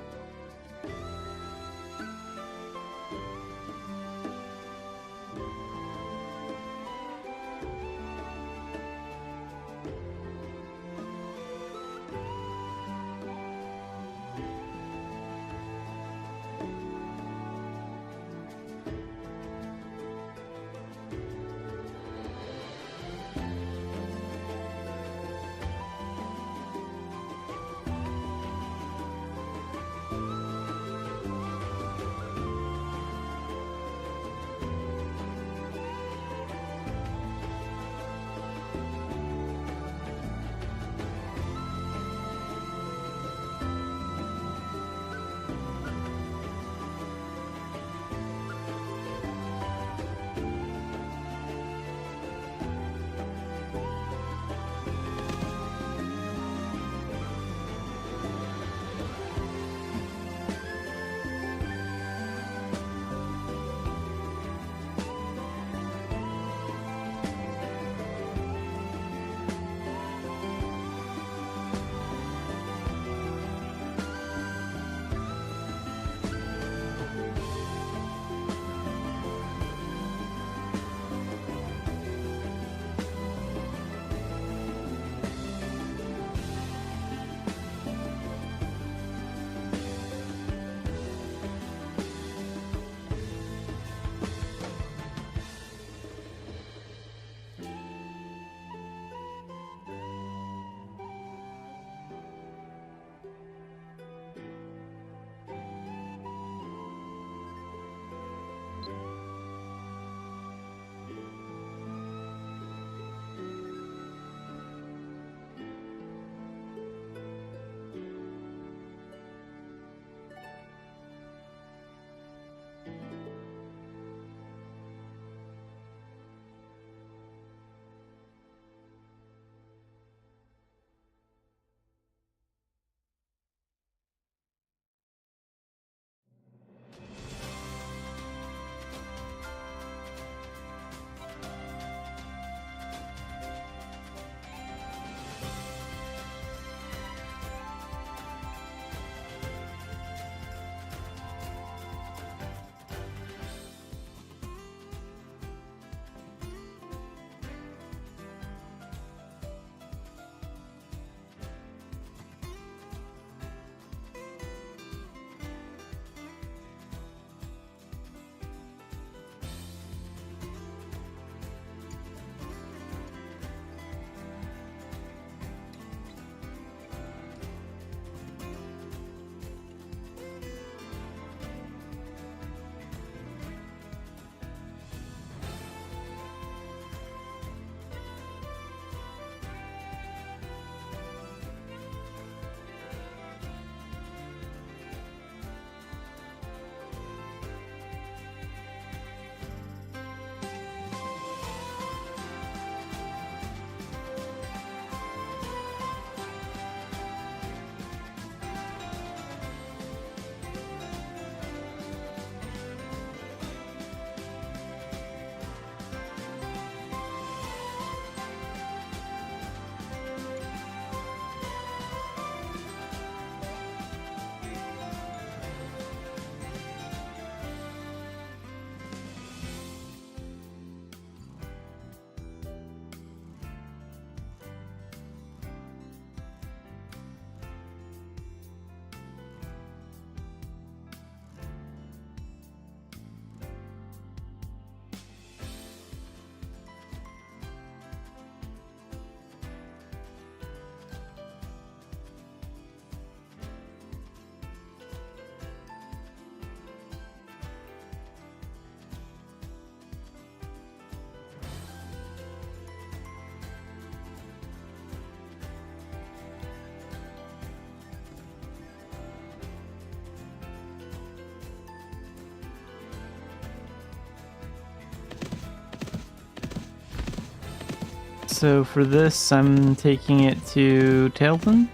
Speaker 2: So for this, I'm taking it to Tailton.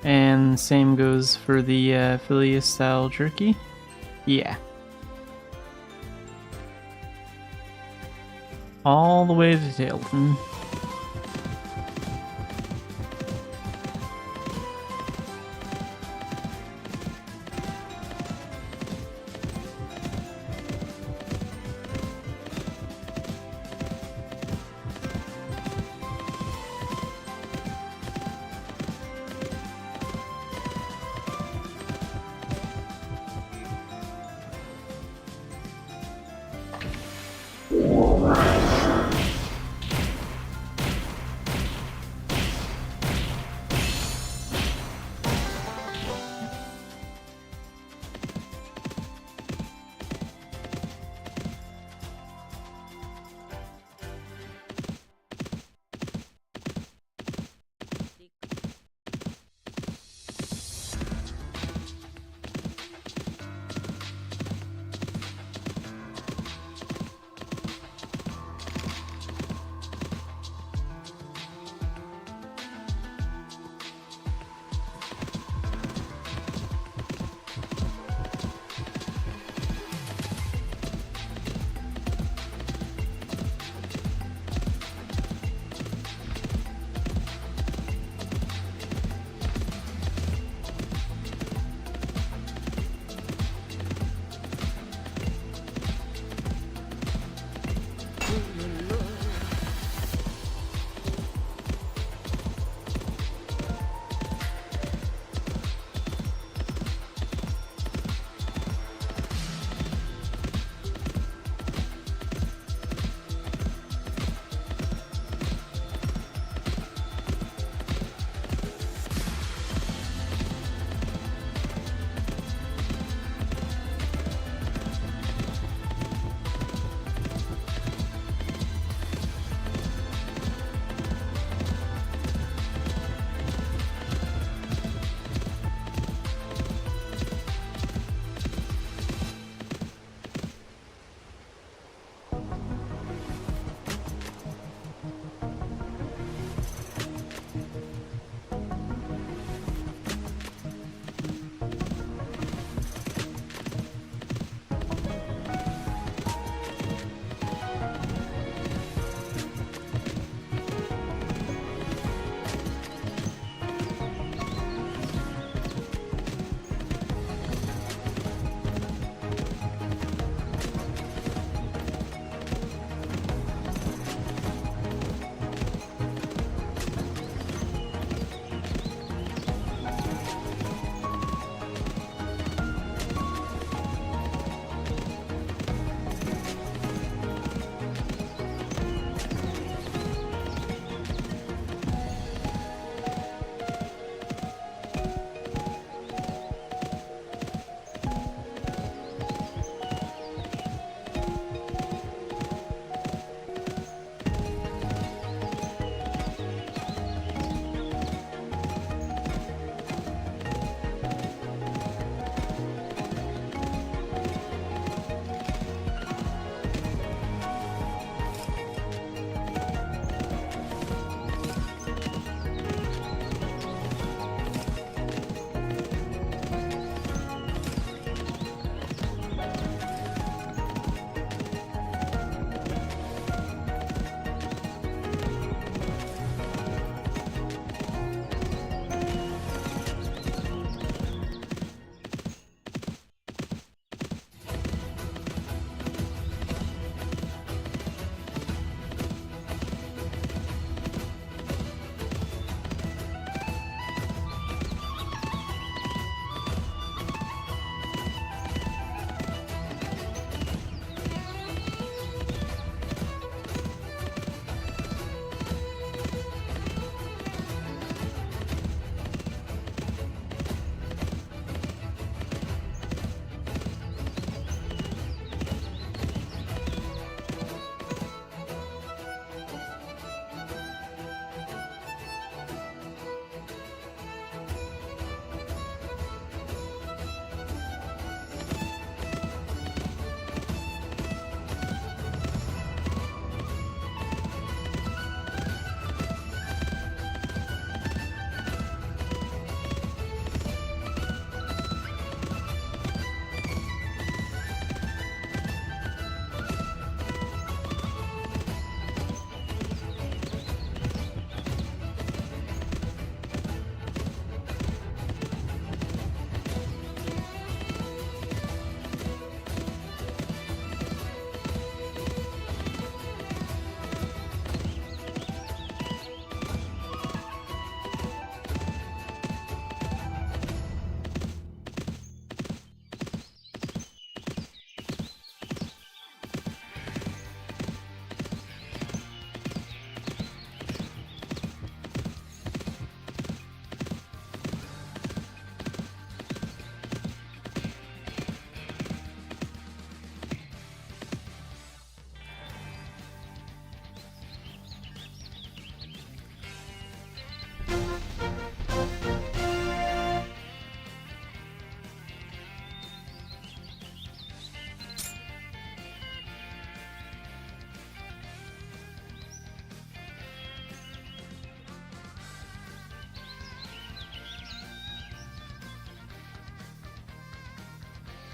Speaker 2: And same goes for the Phileas style jerky. Yeah. All the way to Tailton.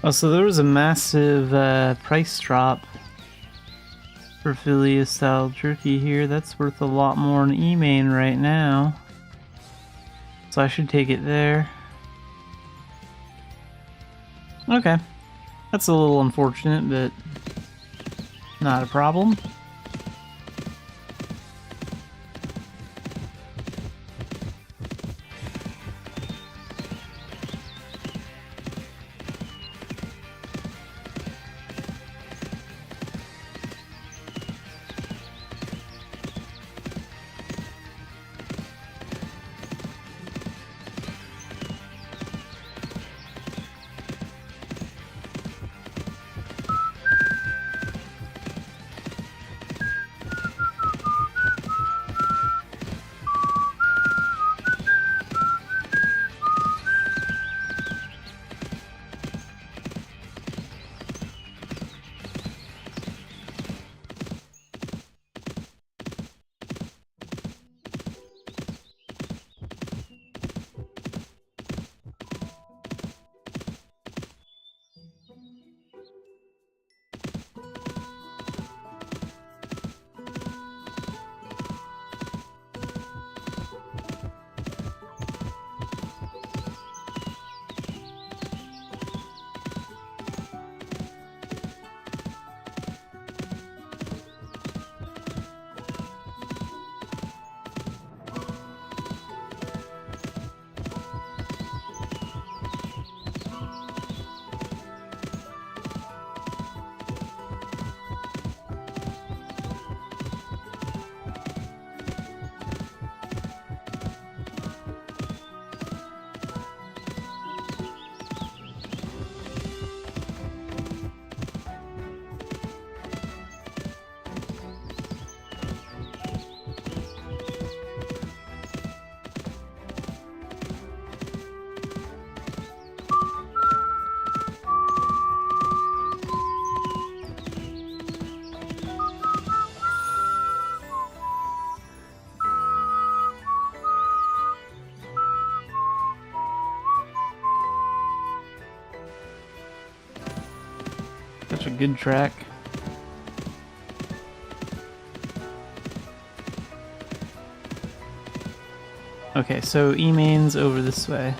Speaker 2: Oh, so there was a massive price drop for Philly style jerky here. That's worth a lot more than E-main right now. So I should take it there. Okay. That's a little unfortunate, but not a problem. Such a good track. Okay, so E-main's over this way.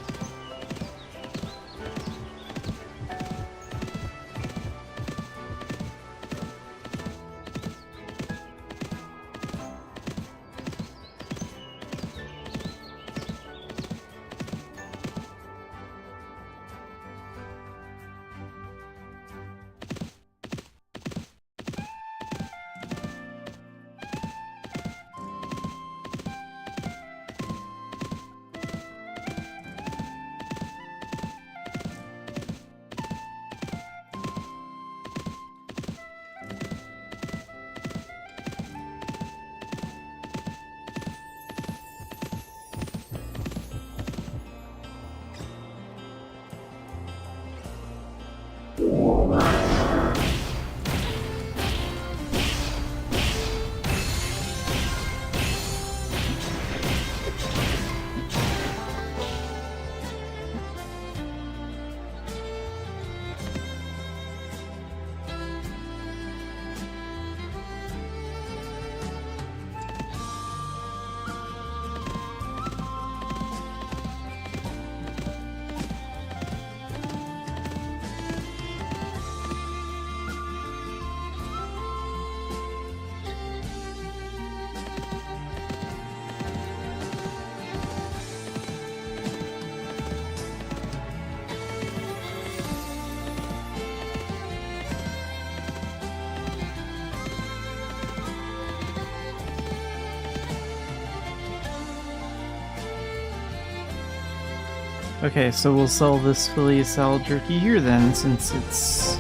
Speaker 2: Okay, so we'll sell this Philly style jerky here then, since it's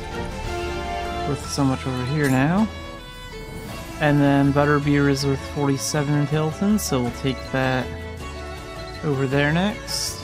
Speaker 2: worth so much over here now. And then butterbeer is worth 47 in Tilton, so we'll take that over there next.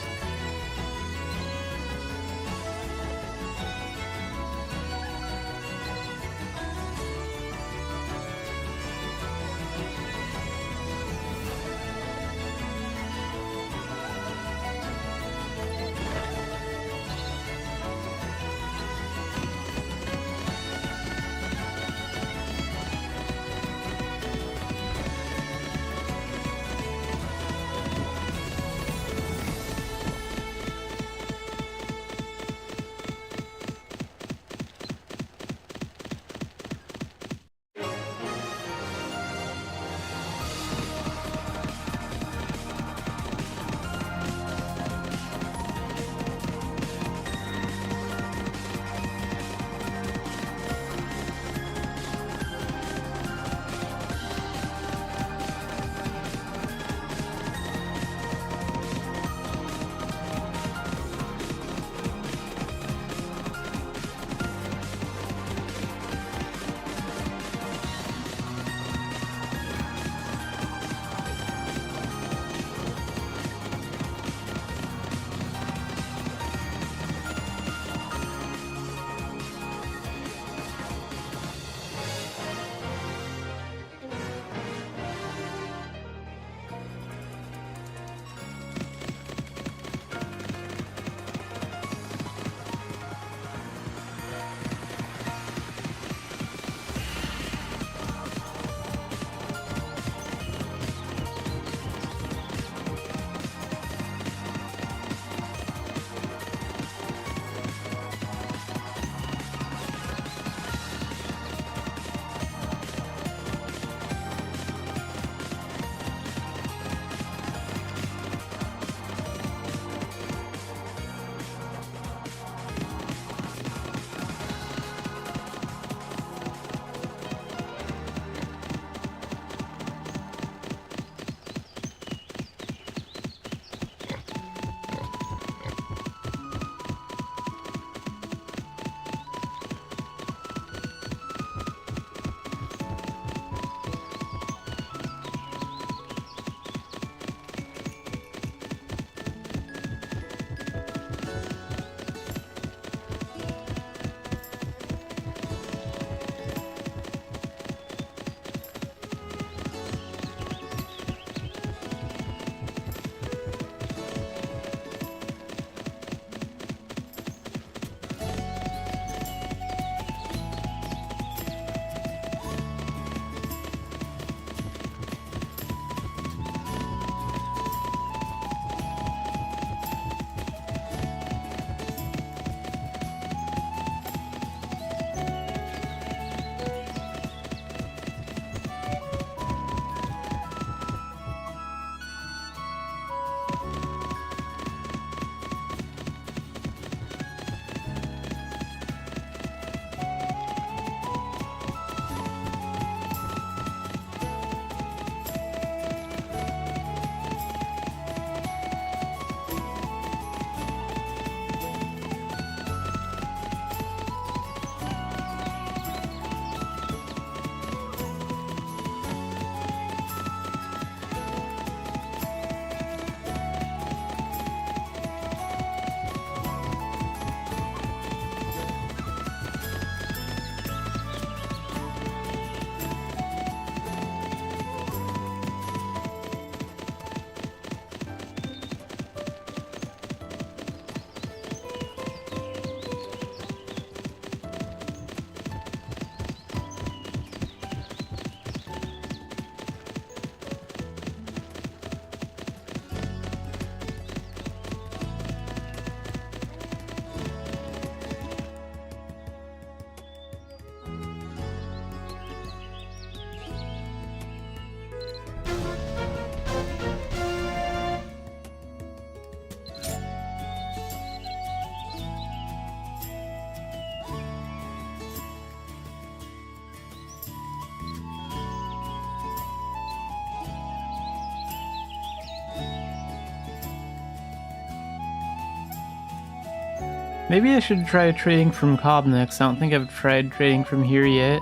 Speaker 2: Maybe I should try trading from Cobb next. I don't think I've tried trading from here yet.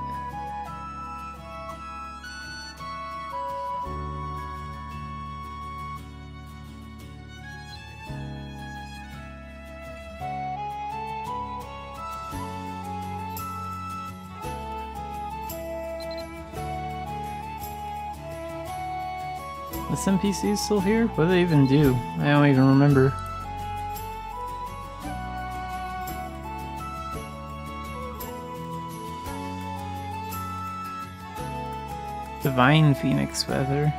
Speaker 2: This NPC is still here? What do they even do? I don't even remember. Divine Phoenix Feather.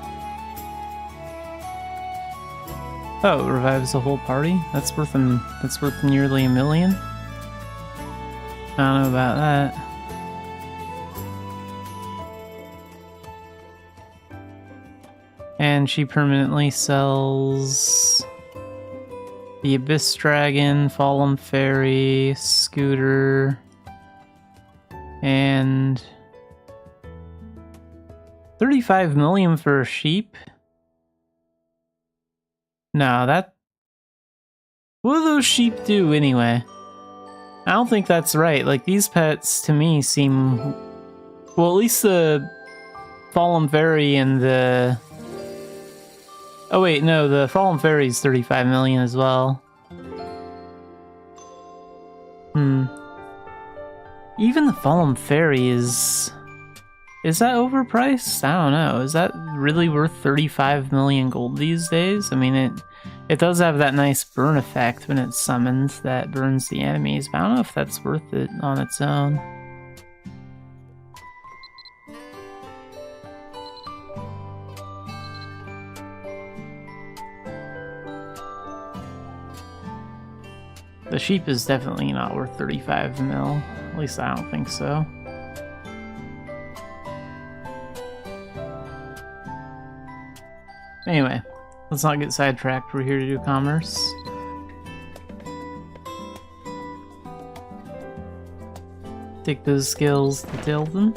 Speaker 2: Oh, it revives the whole party? That's worth nearly $1 million. I don't know about that. And she permanently sells the Abyss Dragon, Fallen Fairy, Scooter, and 35 million for a sheep? No, that... What do those sheep do anyway? I don't think that's right. Like, these pets to me seem... Well, at least the Fallen Fairy and the... Oh wait, no, the Fallen Fairy is 35 million as well. Even the Fallen Fairy is... Is that overpriced? I don't know. Is that really worth 35 million gold these days? I mean, it does have that nice burn effect when it's summoned that burns the enemies, but I don't know if that's worth it on its own. The sheep is definitely not worth 35 mil. At least I don't think so. Anyway, let's not get sidetracked. We're here to do commerce. Take those skills to Tilden.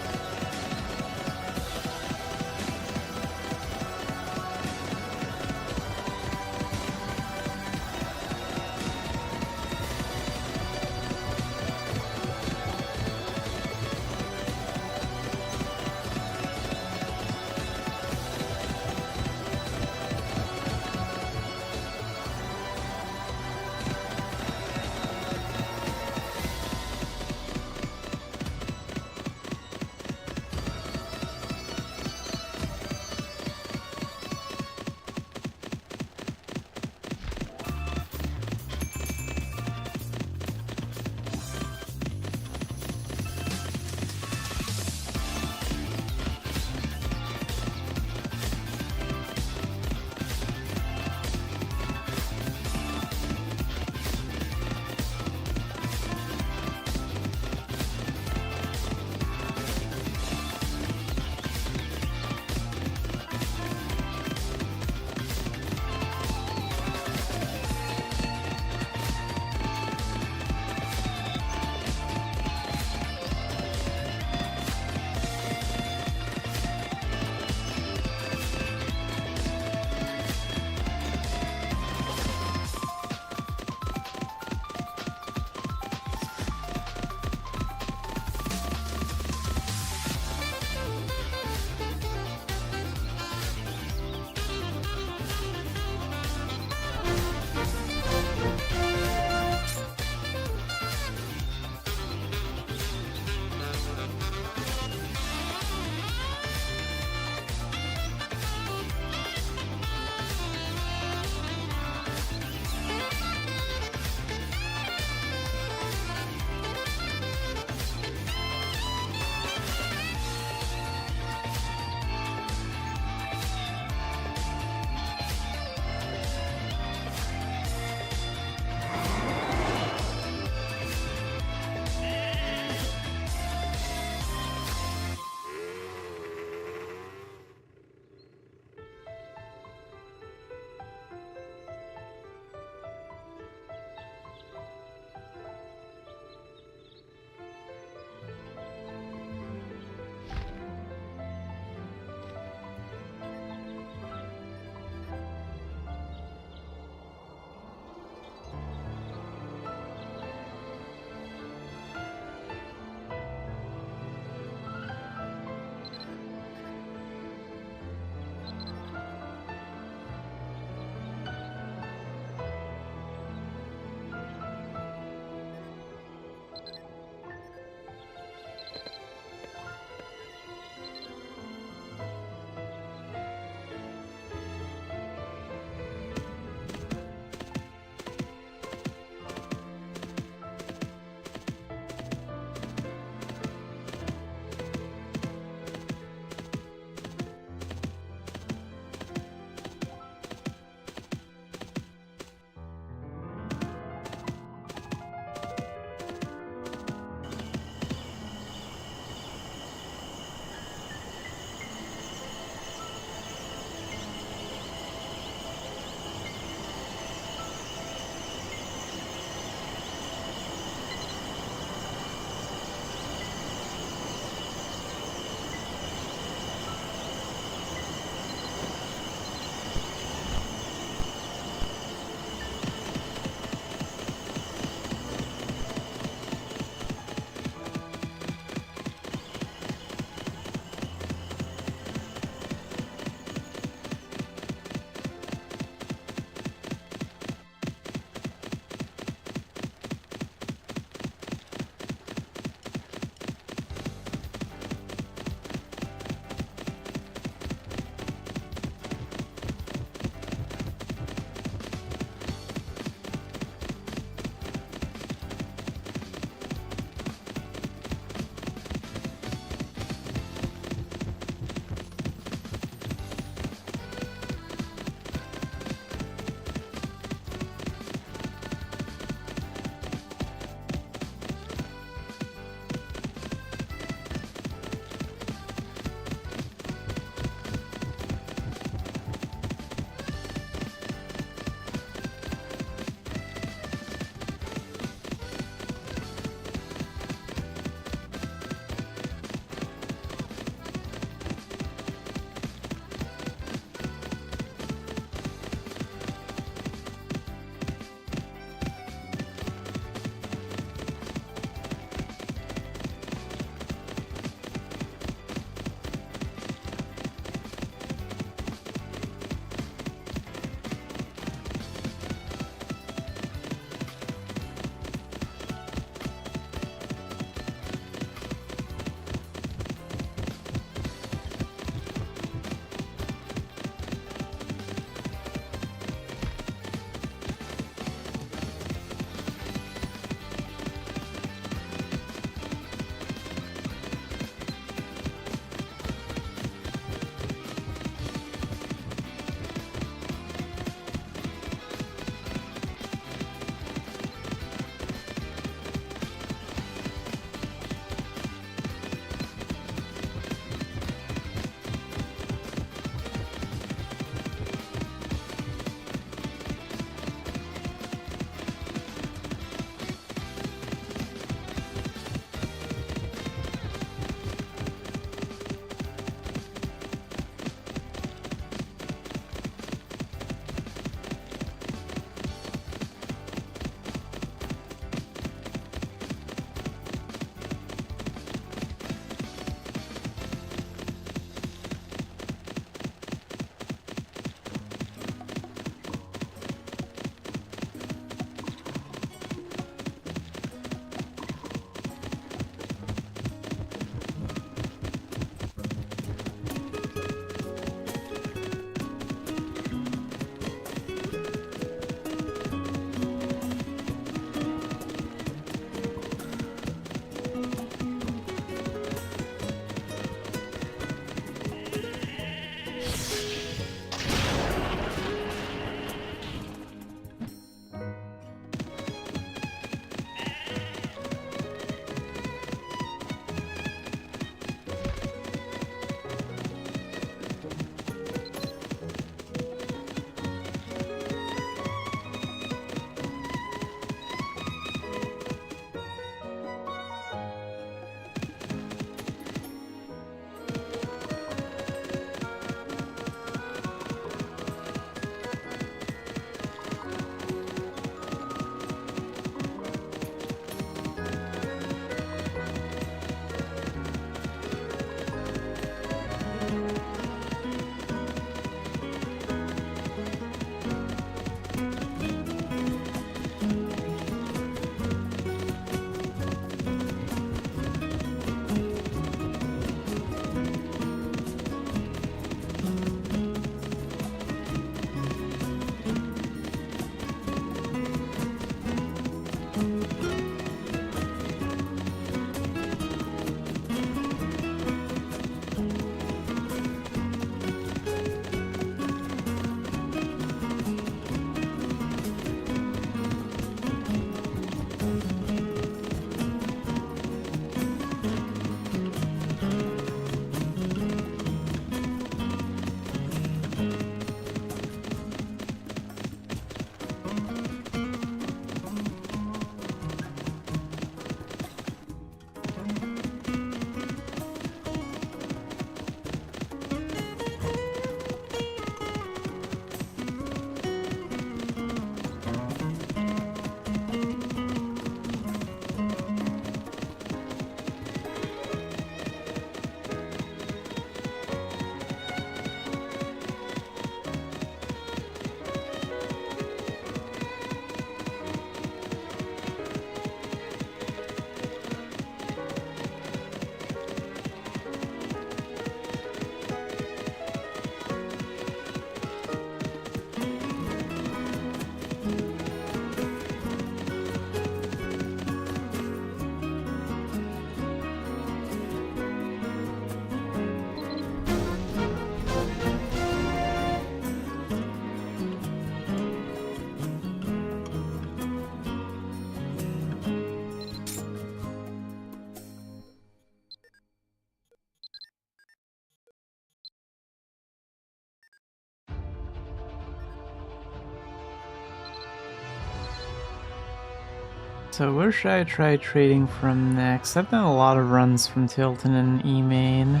Speaker 2: So where should I try trading from next? I've done a lot of runs from Tilton and E-Main.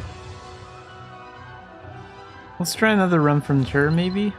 Speaker 2: Let's try another run from Tur, maybe?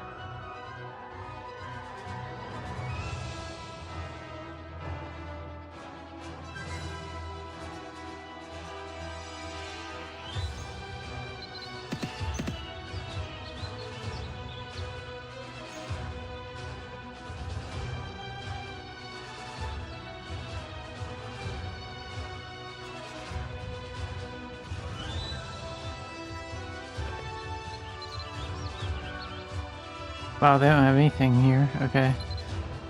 Speaker 2: Wow, they don't have anything here. Okay.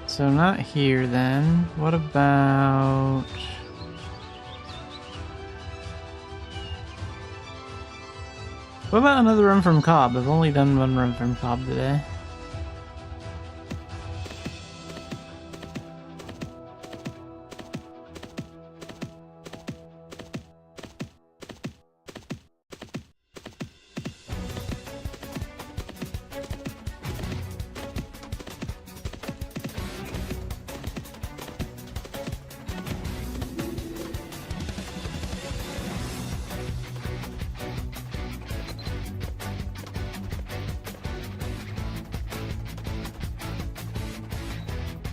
Speaker 2: So not here then. What about... What about another run from Cobb? I've only done one run from Cobb today.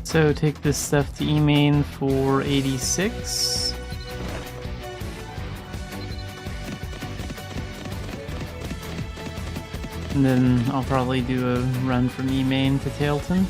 Speaker 2: So take this stuff to E-Main for 86. And then I'll probably do a run from E-Main to Tailton.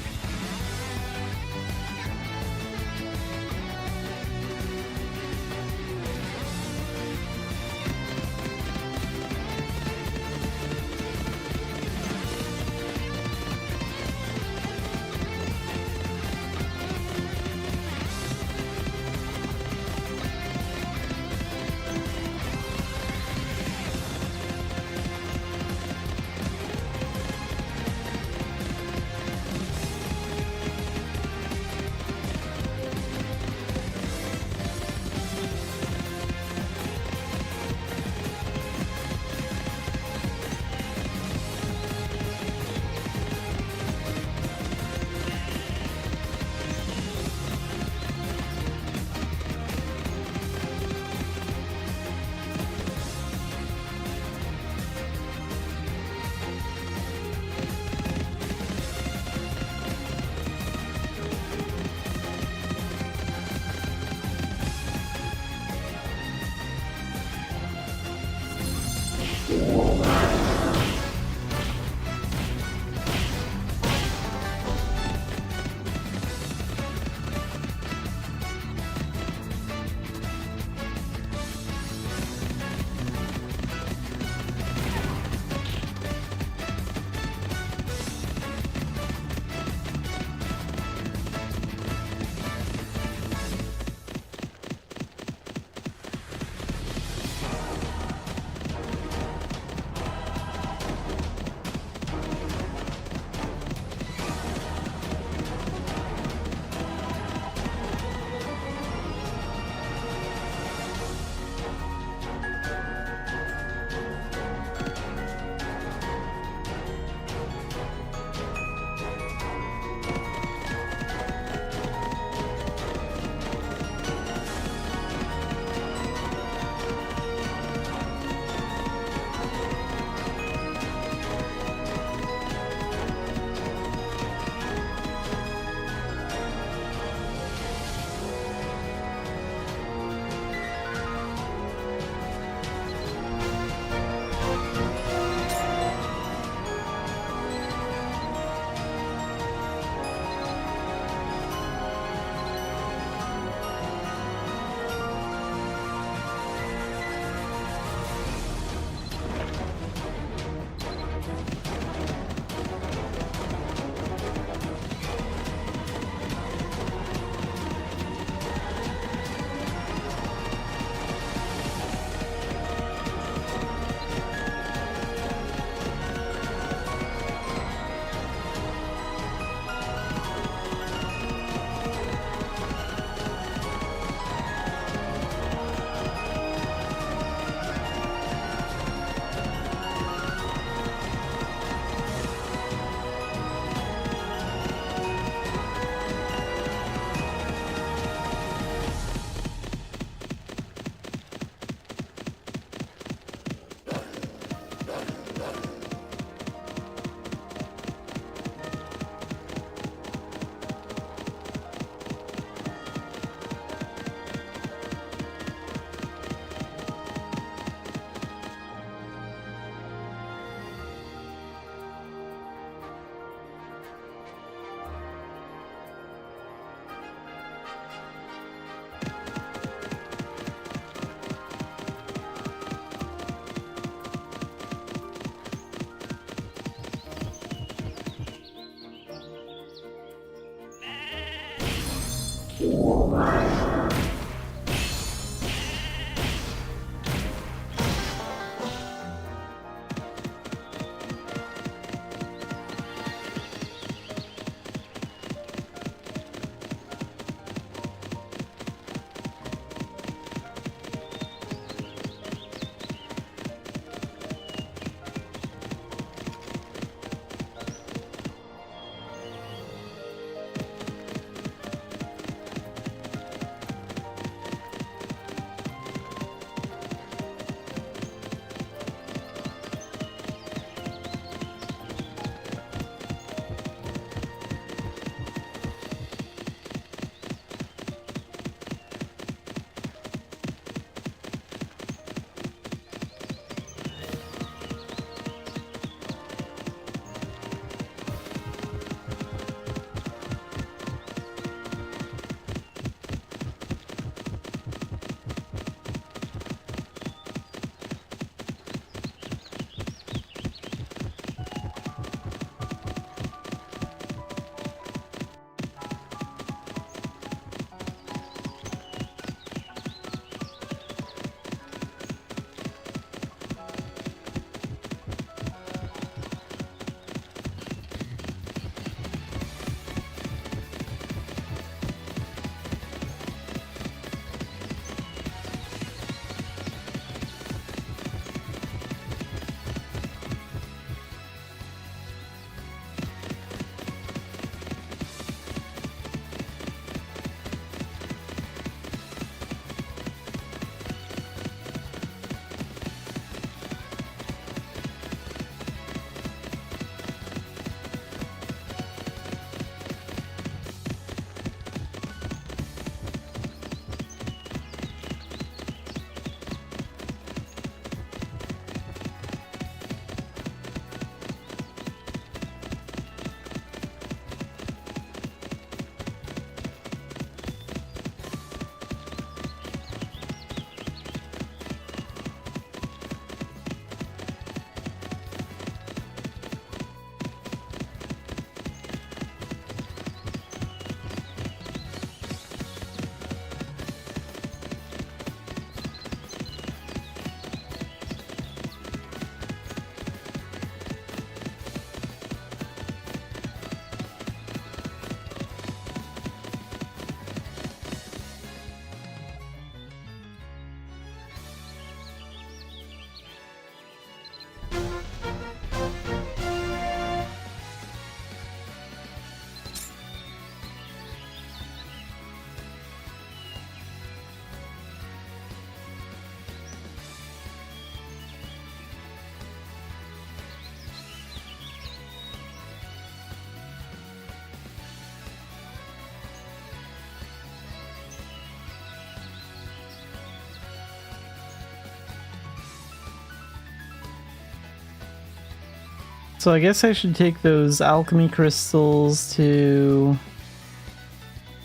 Speaker 2: So I guess I should take those alchemy crystals to...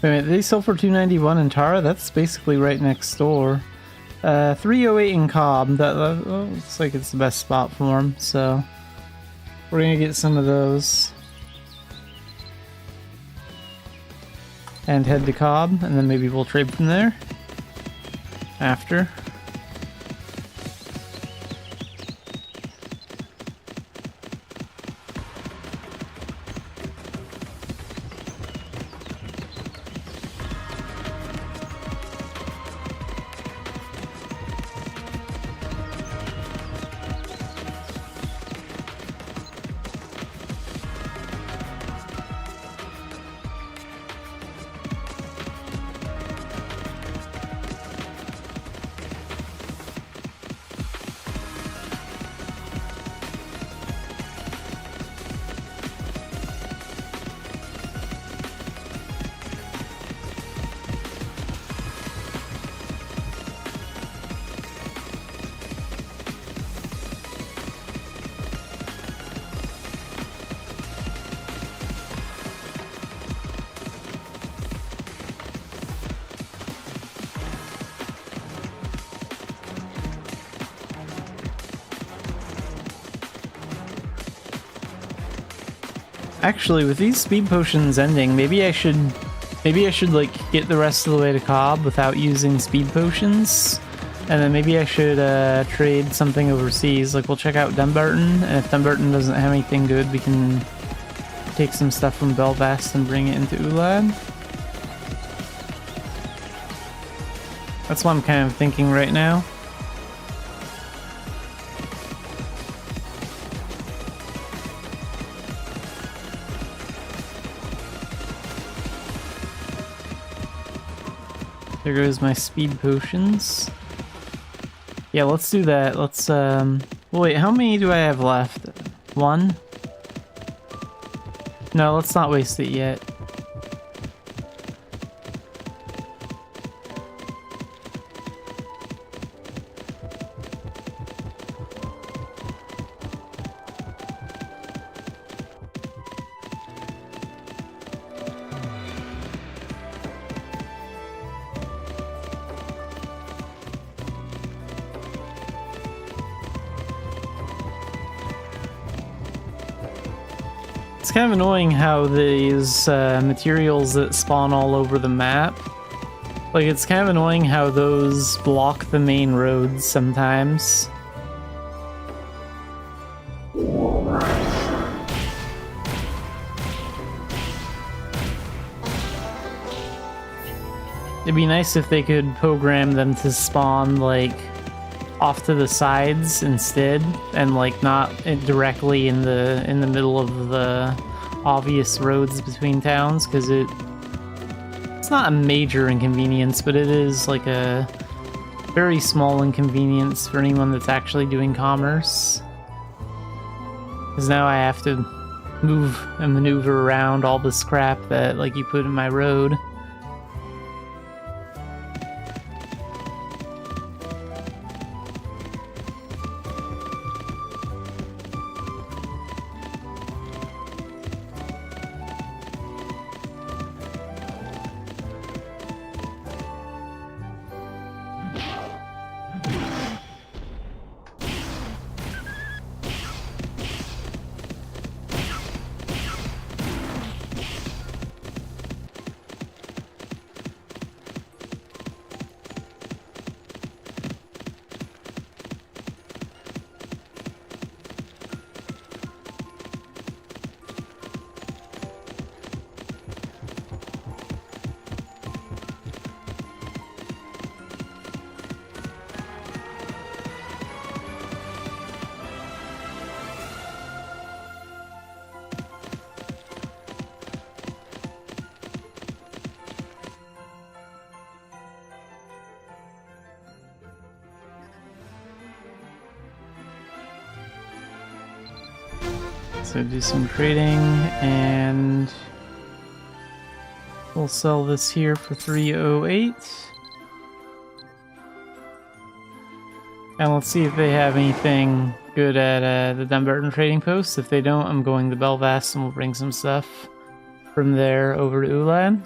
Speaker 2: Wait a minute, they sell for $291 in Tara? That's basically right next door. 308 in Cobb. That looks like it's the best spot for them, so... We're gonna get some of those. And head to Cobb, and then maybe we'll trade from there. After. Actually, with these speed potions ending, maybe I should Maybe I should like get the rest of the way to Cobb without using speed potions. And then maybe I should trade something overseas. Like we'll check out Dumbarton, and if Dumbarton doesn't have anything good, we can take some stuff from Belfast and bring it into Ulan. That's what I'm kind of thinking right now. There goes my speed potions. Yeah, let's do that. Let's, wait, how many do I have left? 1? No, let's not waste it yet. It's kind of annoying how these materials that spawn all over the map, like it's kind of annoying how those block the main roads sometimes. It'd be nice if they could program them to spawn like off to the sides instead, and like not directly in the middle of the obvious roads between towns, because it's not a major inconvenience, but it is like a very small inconvenience for anyone that's actually doing commerce. Because now I have to move and maneuver around all the scrap that like you put in my road. So do some trading, and we'll sell this here for 308. And let's see if they have anything good at the Dumbarton Trading Post. If they don't, I'm going to Belfast and we'll bring some stuff from there over to Ulan.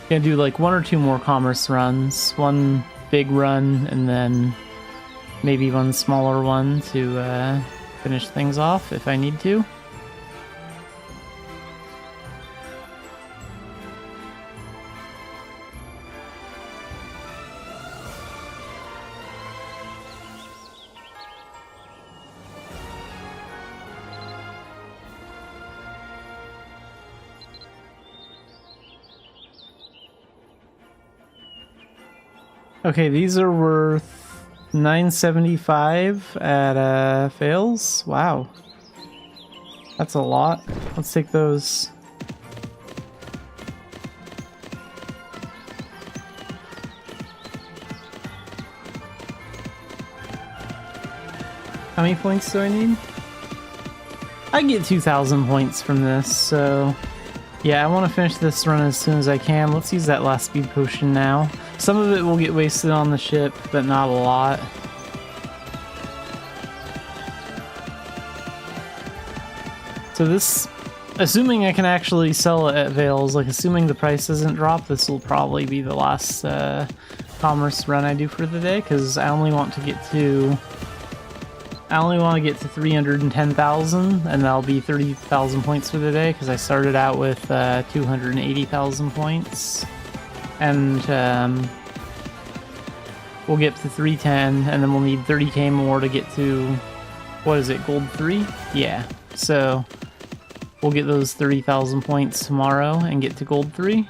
Speaker 2: Gonna do like 1 or 2 more commerce runs. One big run and then maybe one smaller one to finish things off if I need to. Okay, these are worth 975 at fails. Wow, that's a lot. Let's take those. How many points do I need? I can get 2,000 points from this, so yeah, I want to finish this run as soon as I can. Let's use that last speed potion now. Some of it will get wasted on the ship, but not a lot. So this, assuming I can actually sell it at Vales, like assuming the price doesn't drop, this will probably be the last commerce run I do for the day, because I only want to get to I only want to get to 310,000, and that'll be 30,000 points for the day, because I started out with 280,000 points. And we'll get to 310, and then we'll need 30k more to get to, what is it, gold 3? Yeah, so we'll get those 30,000 points tomorrow and get to gold 3.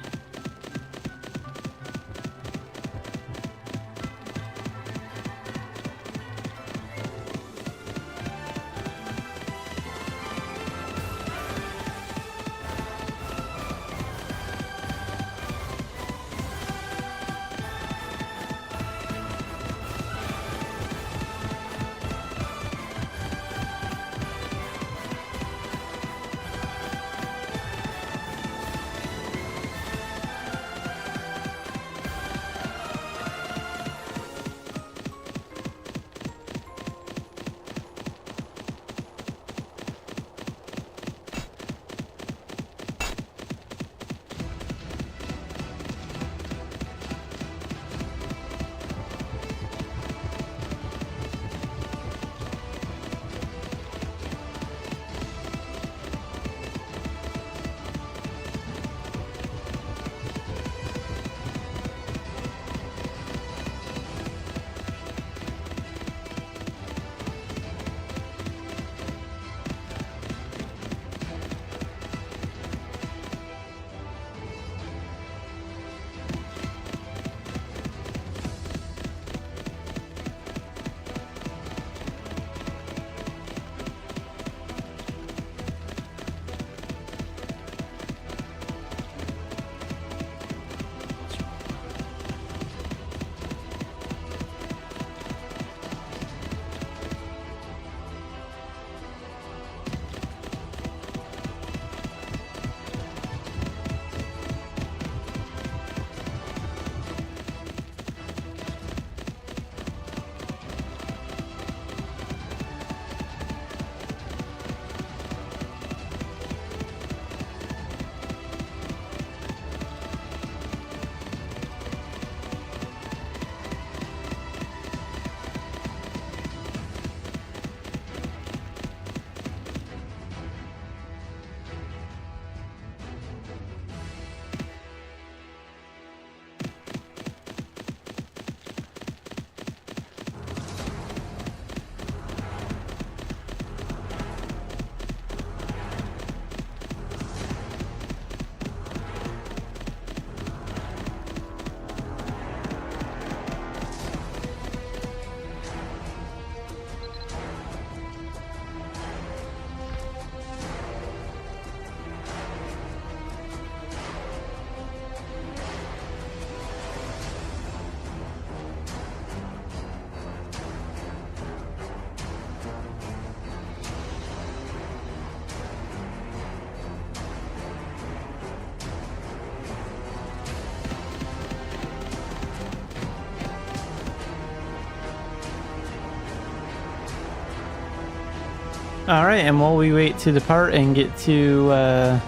Speaker 2: Alright, and while we wait to depart and get to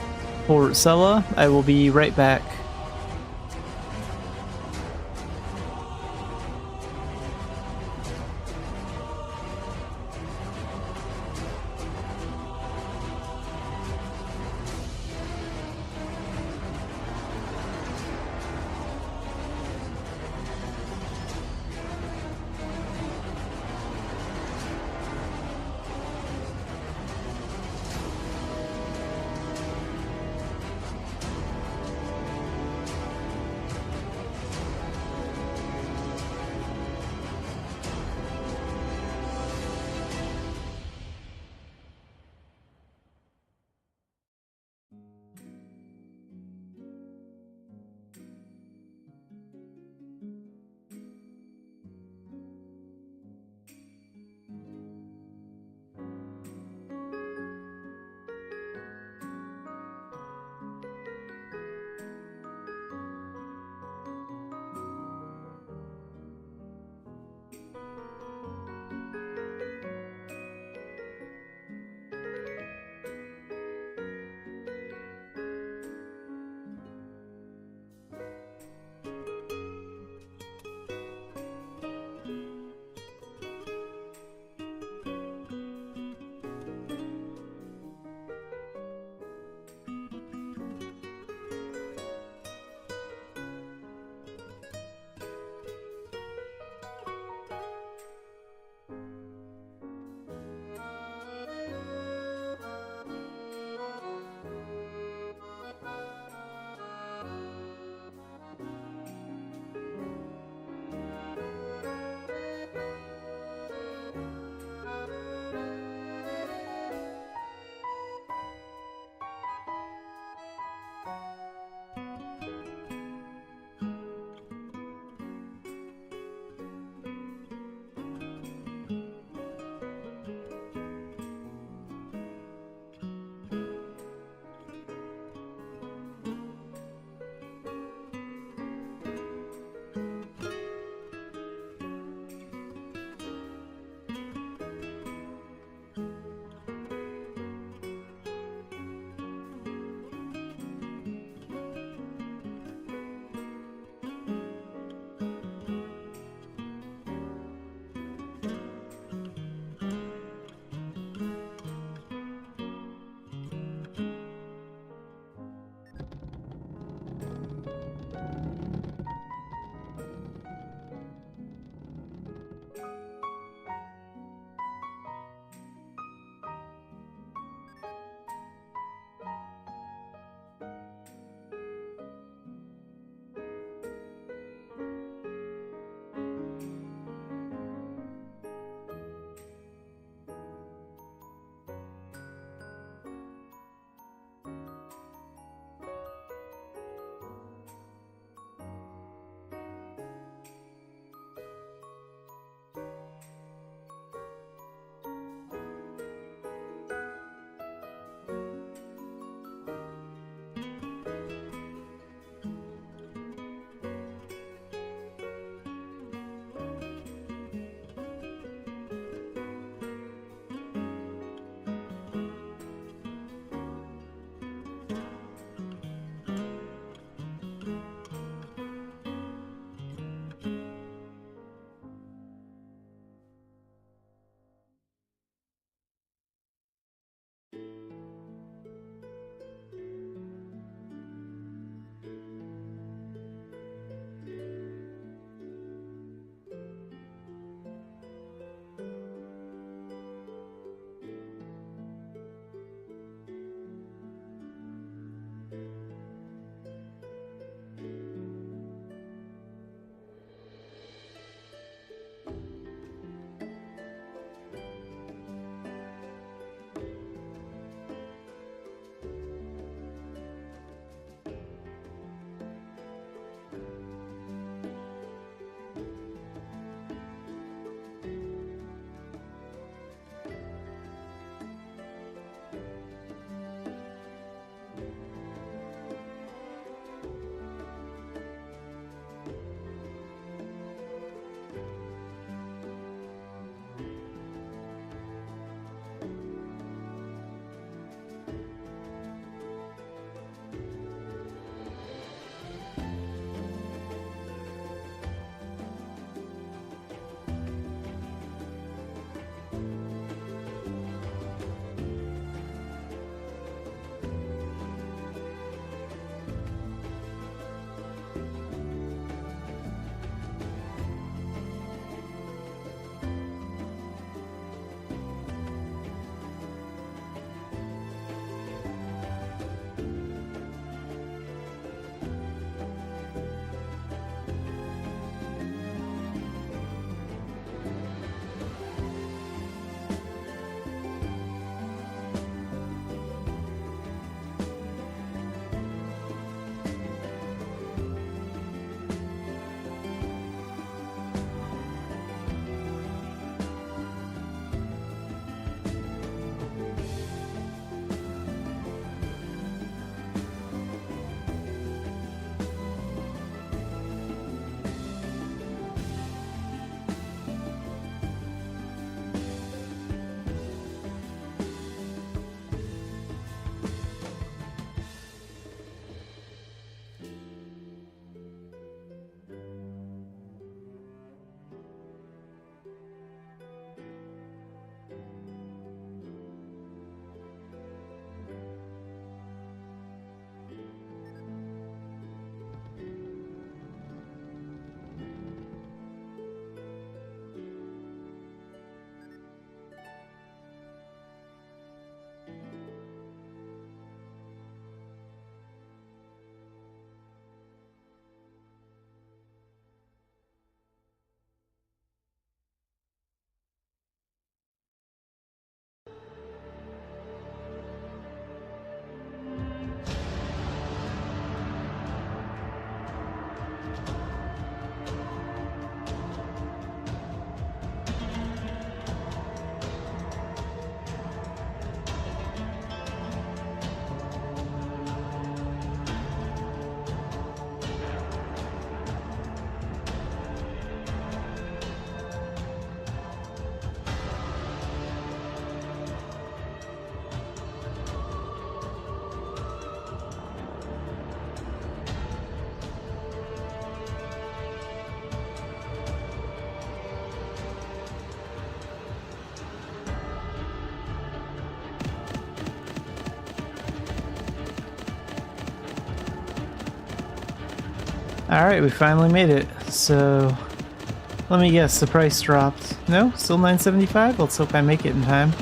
Speaker 2: Port Sella, I will be right back. Alright, we finally made it. So, let me guess, the price dropped. No? Still $9.75? Let's hope I make it in time.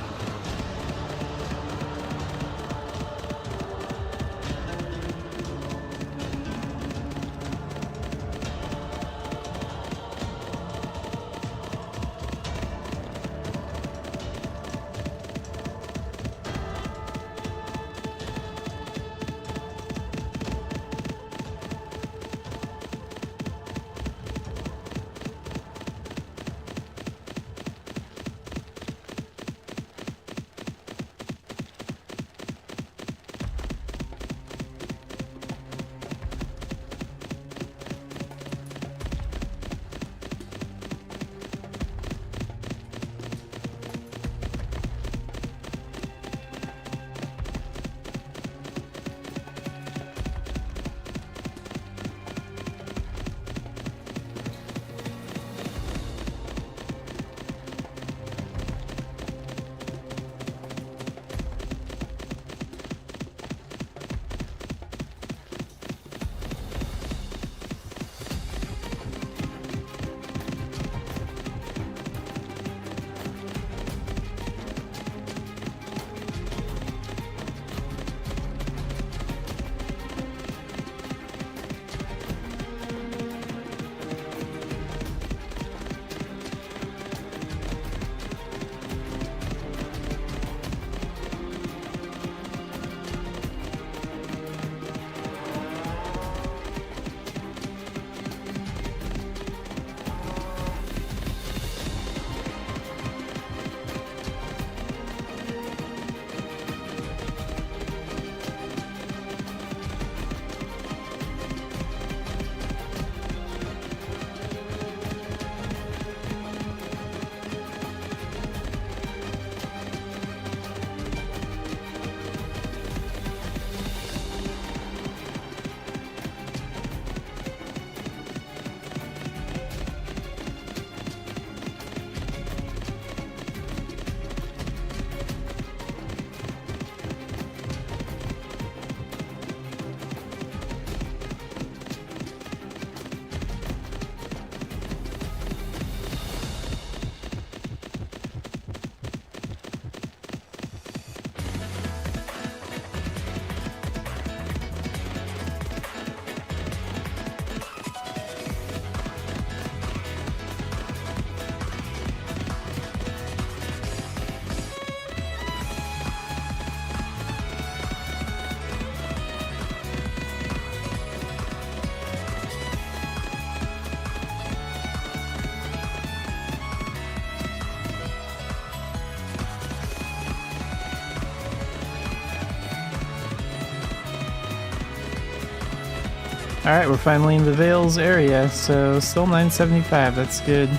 Speaker 2: Alright, we're finally in the Vales area, so still $9.75, that's good.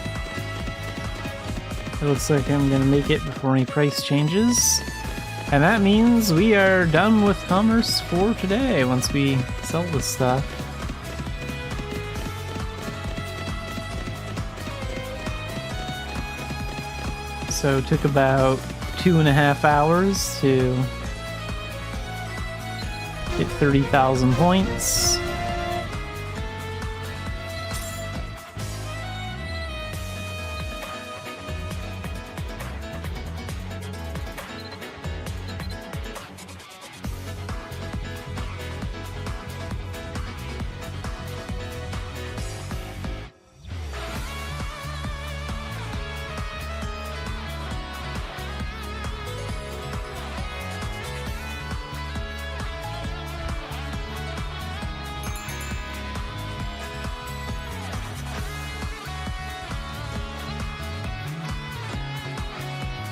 Speaker 2: It looks like I'm gonna make it before any price changes. And that means we are done with commerce for today once we sell this stuff. So it took about 2.5 hours to get 30,000 points.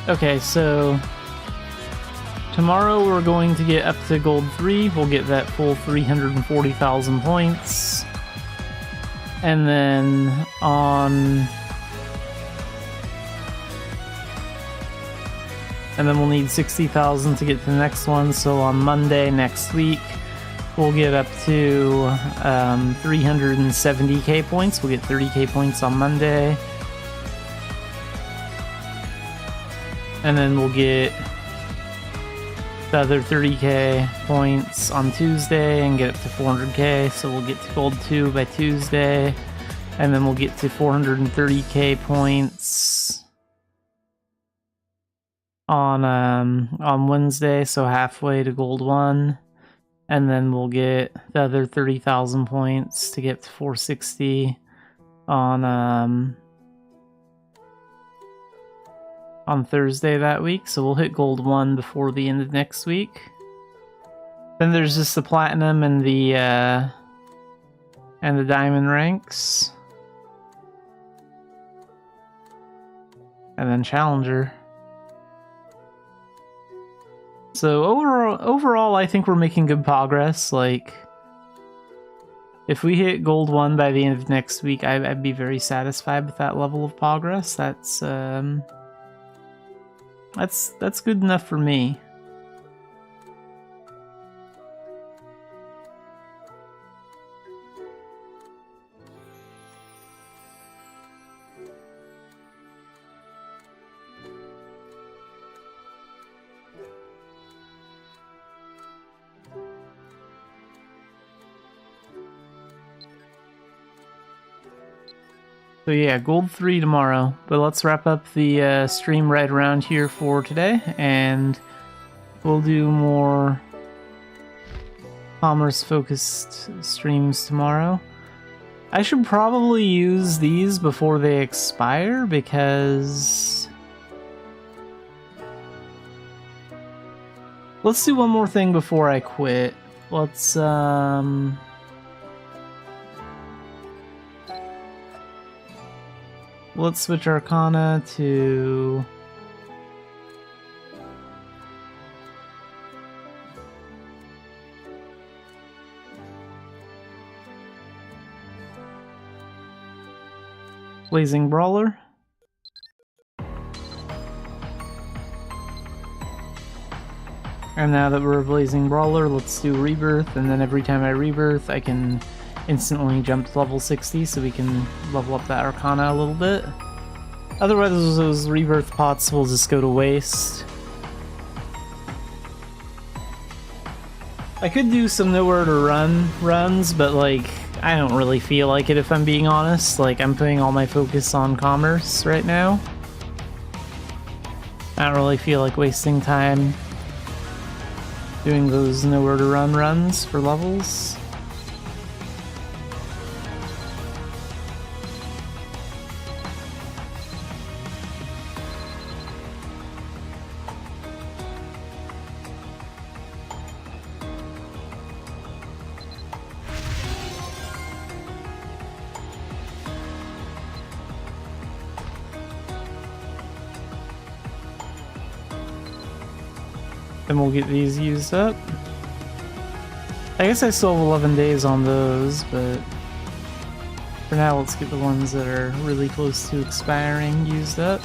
Speaker 2: Okay, so tomorrow we're going to get up to gold 3. We'll get that full 340,000 points. And then we'll need 60,000 to get to the next one. So on Monday next week, we'll get up to 370k points. We'll get 30k points on Monday. And then we'll get the other 30k points on Tuesday and get up to 400k, so we'll get to Gold 2 by Tuesday, and then we'll get to 430k points on Wednesday, so halfway to Gold 1, and then we'll get the other 30,000 points to get to 460 on Thursday that week, so we'll hit Gold 1 before the end of next week. Then there's just the Platinum and the Diamond ranks. And then Challenger. So overall, I think we're making good progress. Like, if we hit Gold 1 by the end of next week, I'd be very satisfied with that level of progress. That's good enough for me. So yeah, Gold 3 tomorrow, but let's wrap up the stream right around here for today, and we'll do more commerce-focused streams tomorrow. I should probably use these before they expire, because... Let's do one more thing before I quit. Let's switch Arcana to... Blazing Brawler. And now that we're a Blazing Brawler, let's do Rebirth, and then every time I Rebirth, I can instantly jump to level 60, so we can level up that Arcana a little bit. Otherwise, those Rebirth pots will just go to waste. I could do some Nowhere to Run runs, but like, I don't really feel like it if I'm being honest. Like, I'm putting all my focus on commerce right now. I don't really feel like wasting time doing those Nowhere to Run runs for levels. Then we'll get these used up. I guess I still have 11 days on those, but for now let's get the ones that are really close to expiring used up.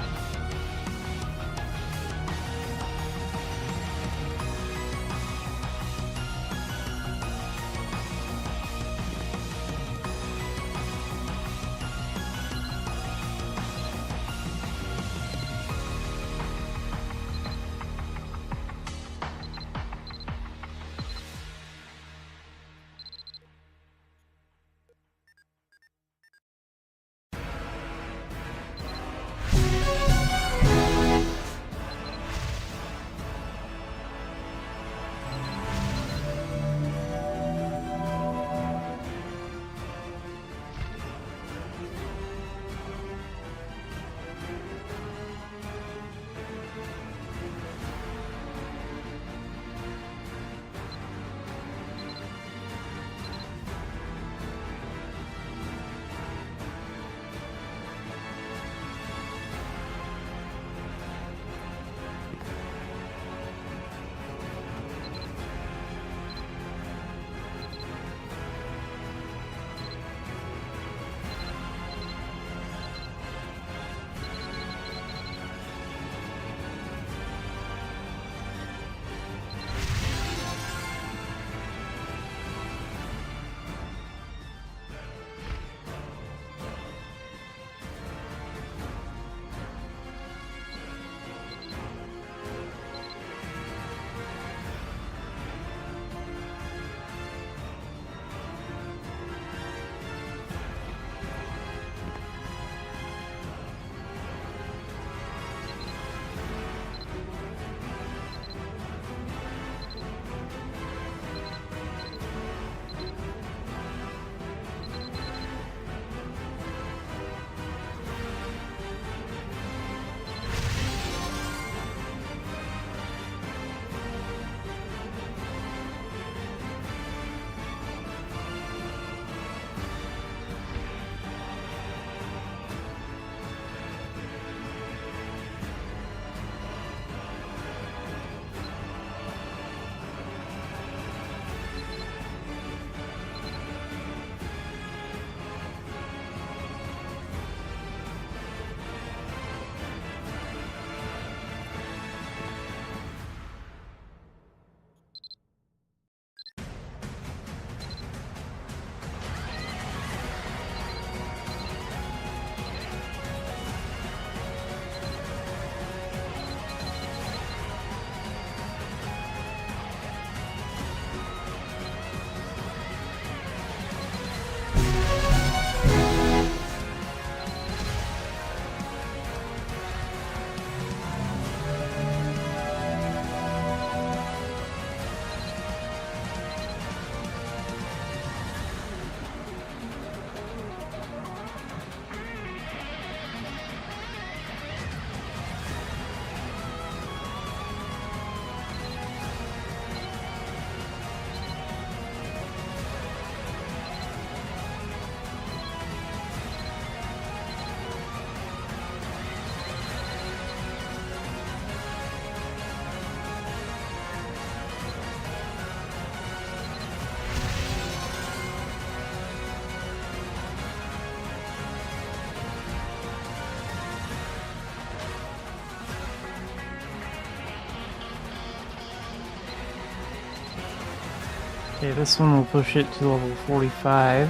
Speaker 2: Okay, this one will push it to level 45.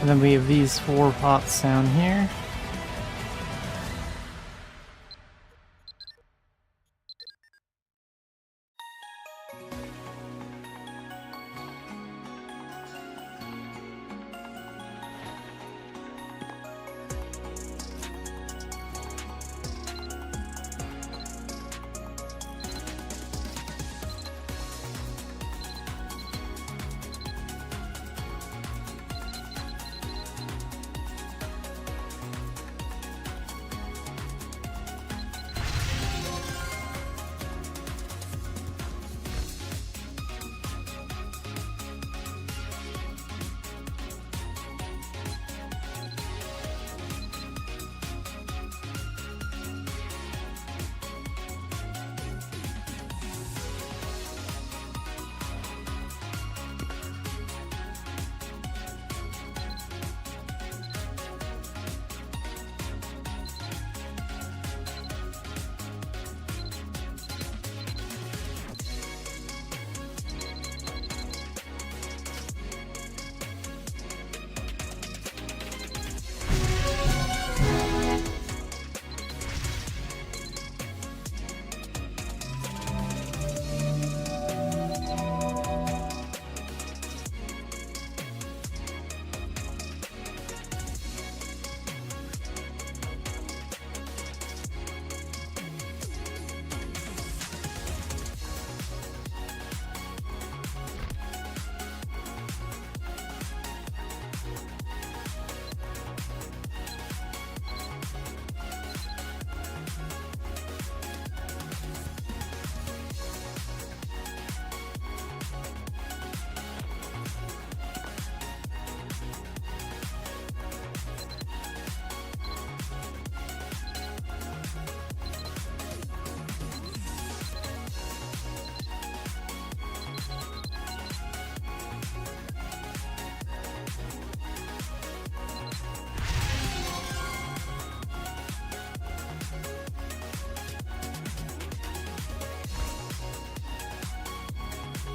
Speaker 2: And then we have these 4 pots down here.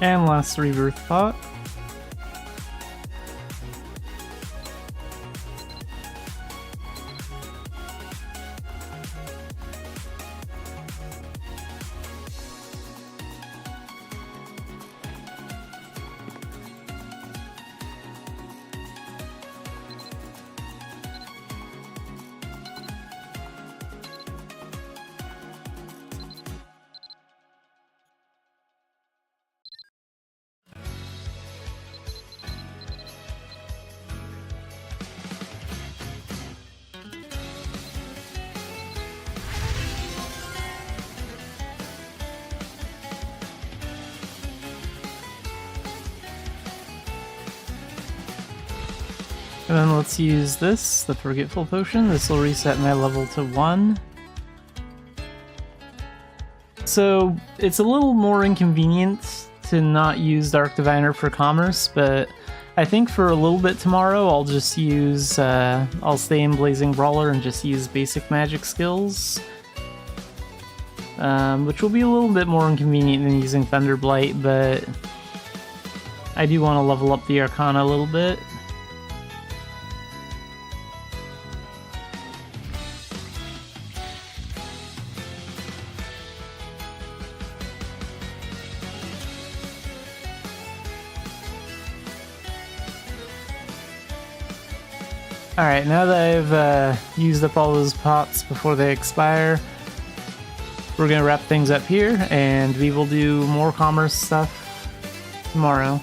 Speaker 2: And last rebirth pot. And then let's use this, the Forgetful Potion. This will reset my level to 1. So it's a little more inconvenient to not use Dark Diviner for commerce, but I think for a little bit tomorrow I'll just use, I'll stay in Blazing Brawler and just use basic magic skills. Which will be a little bit more inconvenient than using Thunderblight, but I do want to level up the Arcana a little bit. Alright, now that I've used up all those pots before they expire, we're going to wrap things up here, and we will do more commerce stuff tomorrow.